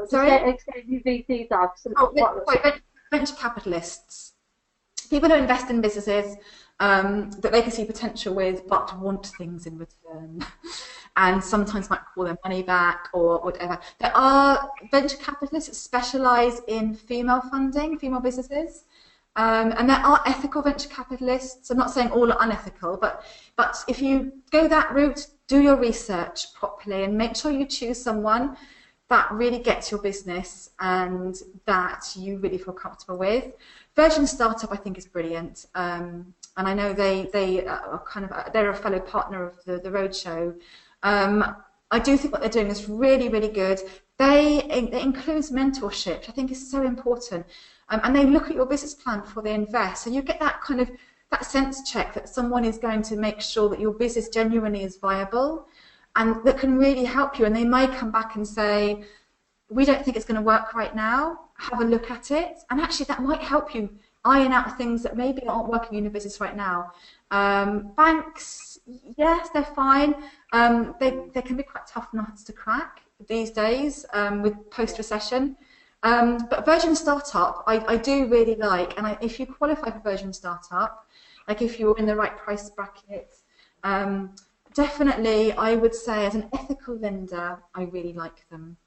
Sorry? VCs are venture capitalists. People who invest in businesses that they can see potential with, but want things in return, and sometimes might call their money back or whatever. There are venture capitalists that specialise in female funding, female businesses, and there are ethical venture capitalists. I'm not saying all are unethical, but if you go that route, do your research properly and make sure you choose someone that really gets your business and that you really feel comfortable with. Virgin Startup, I think, is brilliant, and I know they are they're a fellow partner of the Roadshow. I do think what they're doing is really, really good. It includes mentorship, which I think is so important, and they look at your business plan before they invest, so you get that that sense check that someone is going to make sure that your business genuinely is viable, and that can really help you. And they may come back and say, we don't think it's going to work right now, have a look at it, and actually that might help you iron out things that maybe aren't working in your business right now. Banks, yes, they're fine. They can be quite tough nuts to crack these days with post-recession. But Virgin Startup, I do really like, and if you qualify for Virgin Startup, like if you're in the right price bracket, definitely I would say as an ethical lender, I really like them.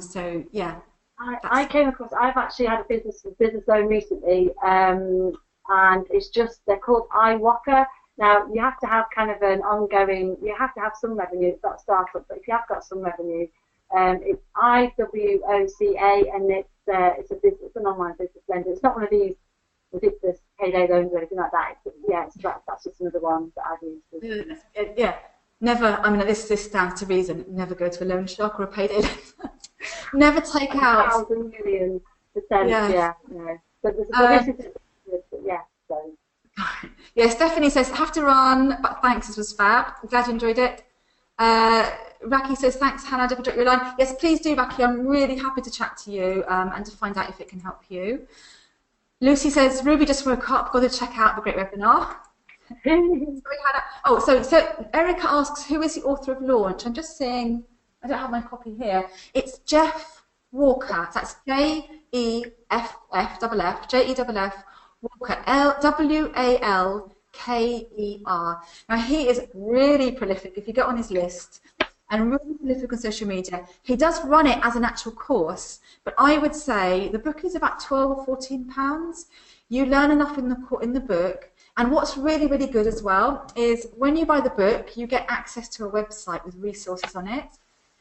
So yeah. I came across. I've actually had a business loan recently, and they're called iWalker. Now, you have to have kind of an ongoing, you have to have some revenue. It's not a startup, but if you have got some revenue, it's IWOCA, and it's an online business lender. It's not one of these ridiculous payday loans or anything like that. That's just another one that I've used. Yeah, never. I mean, this stands to reason. Never go to a loan shark or a payday lender. Never take out 1,000 million %. Yeah. But so. Yeah, Stephanie says, have to run, but thanks, this was fab. I'm glad you enjoyed it. Raki says, thanks, Hannah, for dropping your line. Yes, please do, Raki. I'm really happy to chat to you and to find out if it can help you. Lucy says, Ruby just woke up, got to check out the great webinar. So Erica asks, who is the author of Launch? I'm just saying, I don't have my copy here. It's Jeff Walker. That's Jeff Walker, Walker. Now, he is really prolific. If you get on his list, and really prolific on social media. He does run it as an actual course, but I would say the book is about £12 or £14. You learn enough in the book, and what's really, really good as well is when you buy the book, you get access to a website with resources on it.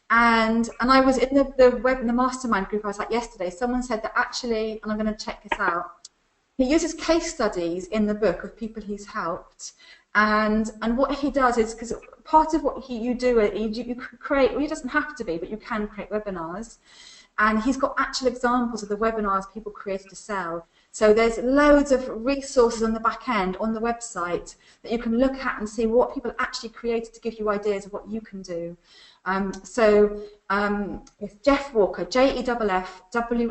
And I was in the mastermind group I was at yesterday. Someone said that actually, and I'm going to check this out, he uses case studies in the book of people he's helped, and what he does is, because part of what you do, you create, well, he doesn't have to be, but you can create webinars, and he's got actual examples of the webinars people created to sell. So there's loads of resources on the back end on the website that you can look at and see what people actually created to give you ideas of what you can do. It's Jeff Walker, JEFFWALKER. Definitely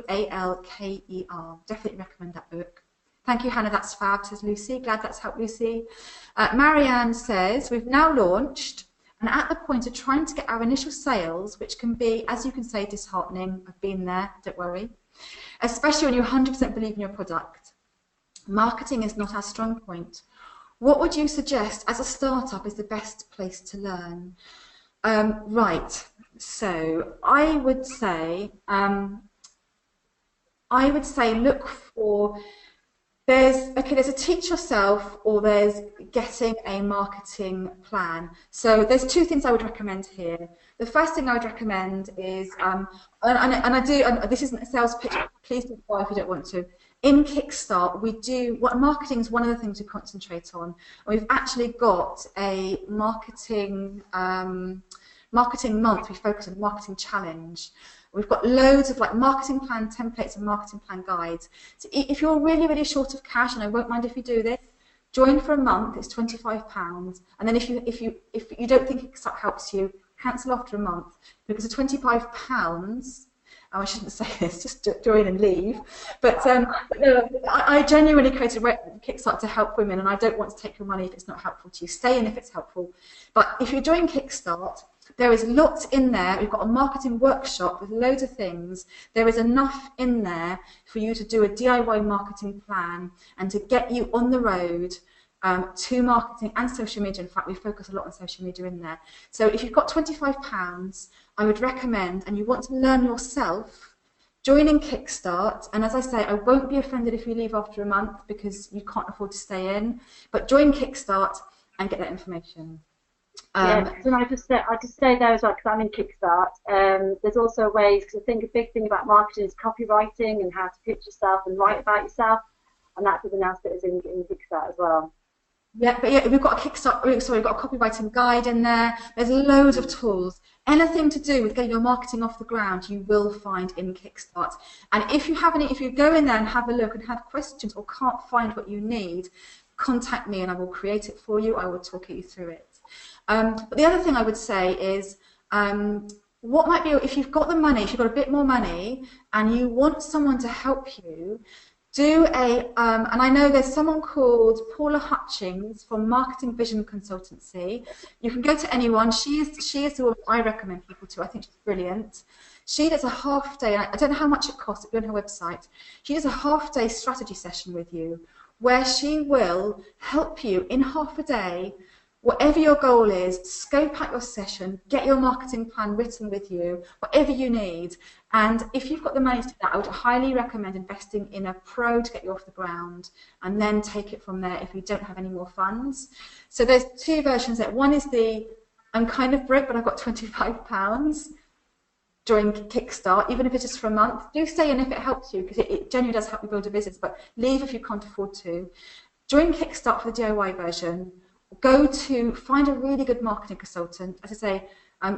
recommend that book. Thank you, Hannah, that's fab, says Lucy. Glad that's helped Lucy. Marianne says, we've now launched and at the point of trying to get our initial sales, which can be, as you can say, disheartening. I've been there, don't worry. Especially when you 100% believe in your product. Marketing is not our strong point. What would you suggest as a startup is the best place to learn? Right, so I would say look for, there's a teach yourself, or there's getting a marketing plan. So there's two things I would recommend here. The first thing I would recommend is, this isn't a sales pitch, please don't buy if you don't want to. In Kickstart, marketing is one of the things we concentrate on. We've actually got a marketing month. We focus on marketing challenge. We've got loads of marketing plan templates and marketing plan guides. So if you're really, really short of cash, and I won't mind if you do this, join for a month. It's £25, and then if you don't think Kickstart helps you, cancel after a month, because the £25. I shouldn't say this, just join and leave. But I genuinely created Kickstart to help women, and I don't want to take your money if it's not helpful to you. Stay in if it's helpful. But if you join Kickstart, there is lots in there. We've got a marketing workshop with loads of things. There is enough in there for you to do a DIY marketing plan and to get you on the road to marketing and social media. In fact, we focus a lot on social media in there. So if you've got £25, I would recommend, and you want to learn yourself, joining Kickstart. And as I say, I won't be offended if you leave after a month because you can't afford to stay in. But join Kickstart and get that information. And I just say there as well, because I'm in Kickstart. There's also ways, because I think a big thing about marketing is copywriting and how to pitch yourself and write about yourself, and that's something else that is in Kickstart as well. Yeah, but we've got a Kickstart. Sorry, we've got a copywriting guide in there. There's loads of tools. Anything to do with getting your marketing off the ground, you will find in Kickstart. And if you go in there and have a look and have questions or can't find what you need, contact me and I will create it for you. I will talk you through it. But the other thing I would say is, what might be, if you've got the money, if you've got a bit more money and you want someone to help you, do and I know there's someone called Paula Hutchings from Marketing Vision Consultancy. You can go to anyone. She is the one I recommend people to. I think she's brilliant. She does a half-day, I don't know how much it costs, it'll be on her website. She does a half-day strategy session with you where she will help you in half a day whatever your goal is, scope out your session, get your marketing plan written with you, whatever you need. And if you've got the money to do that, I would highly recommend investing in a pro to get you off the ground, and then take it from there if you don't have any more funds. So there's two versions there. One is the, I'm kind of broke, but I've got £25 during Kickstart, even if it's just for a month. Do stay in if it helps you, because it genuinely does help you build a business, but leave if you can't afford to. During Kickstart for the DIY version, go to find a really good marketing consultant. As I say,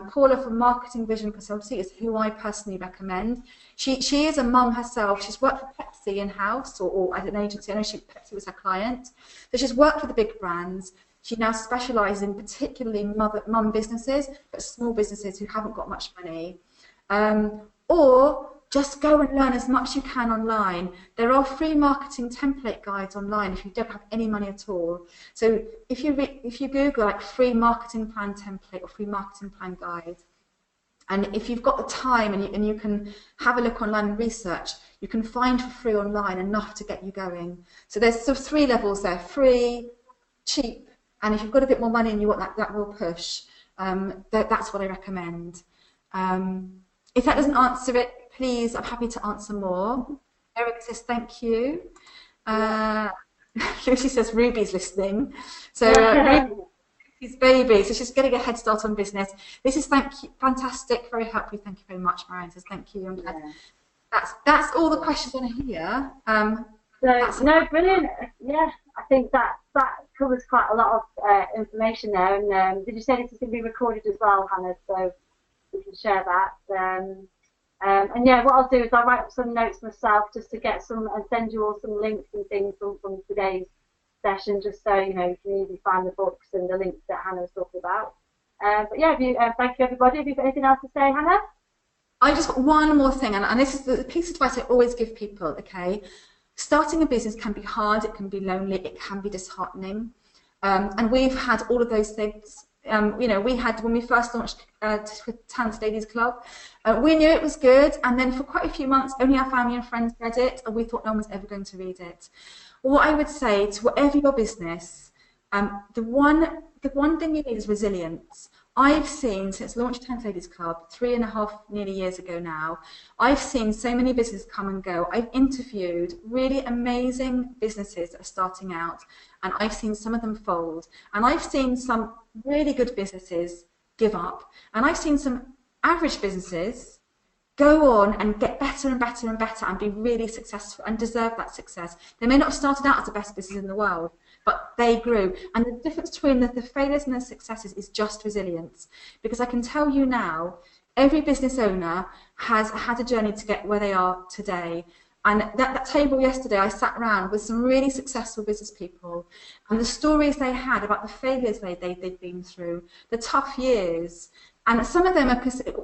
Paula from Marketing Vision Consultancy is who I personally recommend. She is a mum herself. She's worked for Pepsi in-house or at an agency. I know Pepsi was her client. So she's worked for the big brands. She now specialises in particularly mum businesses, but small businesses who haven't got much money. Or just go and learn as much as you can online. There are free marketing template guides online if you don't have any money at all. So if you Google like free marketing plan template or free marketing plan guide, and if you've got the time and you can have a look online and research, you can find for free online enough to get you going. So there's sort of 3 levels there: free, cheap, and if you've got a bit more money and you want that real push, that's what I recommend. If that doesn't answer it, please, I'm happy to answer more. Eric says thank you. Lucy says Ruby's listening. So Ruby's baby, so she's getting a head start on business. This is fantastic, very helpful. Thank you very much. Marianne says thank you. I'm glad. That's all the questions on here. No, brilliant. Yeah, I think that covers quite a lot of information there. And did you say this is going to be recorded as well, Hannah? So we can share that. And yeah, what I'll do is I'll write up some notes myself just to get some and send you all some links and things from today's session, just so you know you can easily find the books and the links that Hannah was talking about. But yeah, thank you everybody. Have you got anything else to say, Hannah? I just got one more thing, and this is the piece of advice I always give people. Okay, starting a business can be hard, it can be lonely, it can be disheartening, and we've had all of those things. You know, we had, when we first launched Talented Ladies Club, we knew it was good, and then for quite a few months only our family and friends read it, and we thought no one was ever going to read it. What I would say to whatever your business, the one thing you need is resilience. I've seen, since launching Talented Ladies Club 3.5 nearly years ago now, I've seen so many businesses come and go. I've interviewed really amazing businesses that are starting out, and I've seen some of them fold, and I've seen some really good businesses give up, and I've seen some average businesses go on and get better and better and better and be really successful and deserve that success. They may not have started out as the best business in the world, but they grew. And the difference between the failures and the successes is just resilience. Because I can tell you now, every business owner has had a journey to get where they are today. And that table yesterday, I sat around with some really successful business people, and the stories they had about the failures they'd been through, the tough years. And some of them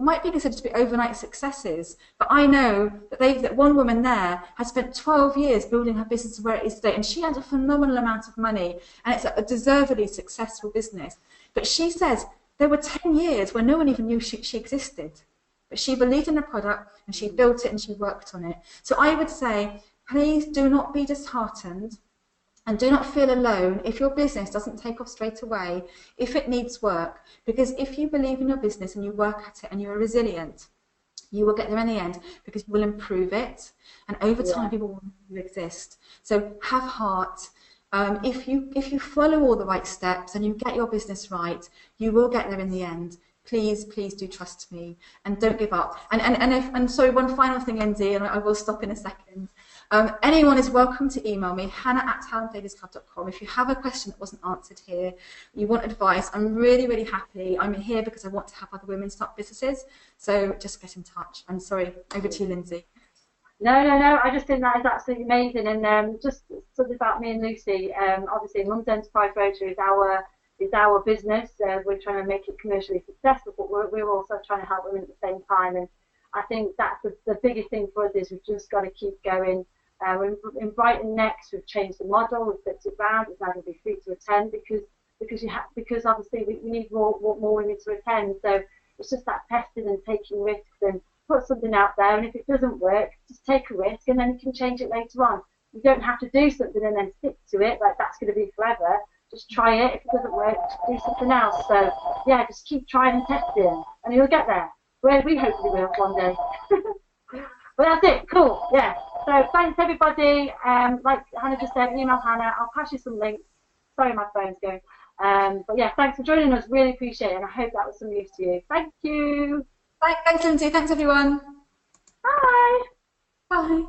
might be considered to be overnight successes, but I know that one woman there has spent 12 years building her business to where it is today, and she earned a phenomenal amount of money, and it's a deservedly successful business. But she says there were 10 years where no one even knew she existed. But she believed in the product, and she built it, and she worked on it. So I would say, please do not be disheartened, and do not feel alone if your business doesn't take off straight away, if it needs work. Because if you believe in your business and you work at it and you're resilient, you will get there in the end, because you will improve it, and over time people will exist. So have heart. If you follow all the right steps and you get your business right, you will get there in the end. Please do trust me, and don't give up. And sorry, one final thing, Lindsay, and I will stop in a second. Anyone is welcome to email me, hannah@talentladiesclub.com. If you have a question that wasn't answered here, you want advice, I'm really happy. I'm here because I want to help other women start businesses. So just get in touch. I'm sorry. Over to you, Lindsay. No. I just think that is absolutely amazing. And just something about me and Lucy. Obviously, Mums Enterprise Rotary is our business. We're trying to make it commercially successful, but we're also trying to help women at the same time. And I think that's the biggest thing for us is we've just got to keep going. In Brighton next, we've changed the model. We've flipped it around. It's now going to be free to attend because obviously we need more women to attend. So it's just that testing and taking risks and put something out there. And if it doesn't work, just take a risk and then you can change it later on. You don't have to do something and then stick to it like that's going to be forever. just try it. If it doesn't work, just do something else. So yeah, just keep trying and testing, and you'll get there. We hopefully will one day. But that's it. Cool. Yeah. So thanks everybody. Like Hannah just said, email Hannah. I'll pass you some links. Sorry, my phone's going. But yeah, thanks for joining us. Really appreciate it, and I hope that was some use to you. Thank you. Thanks, Lindsay. Thanks, everyone. Bye. Bye.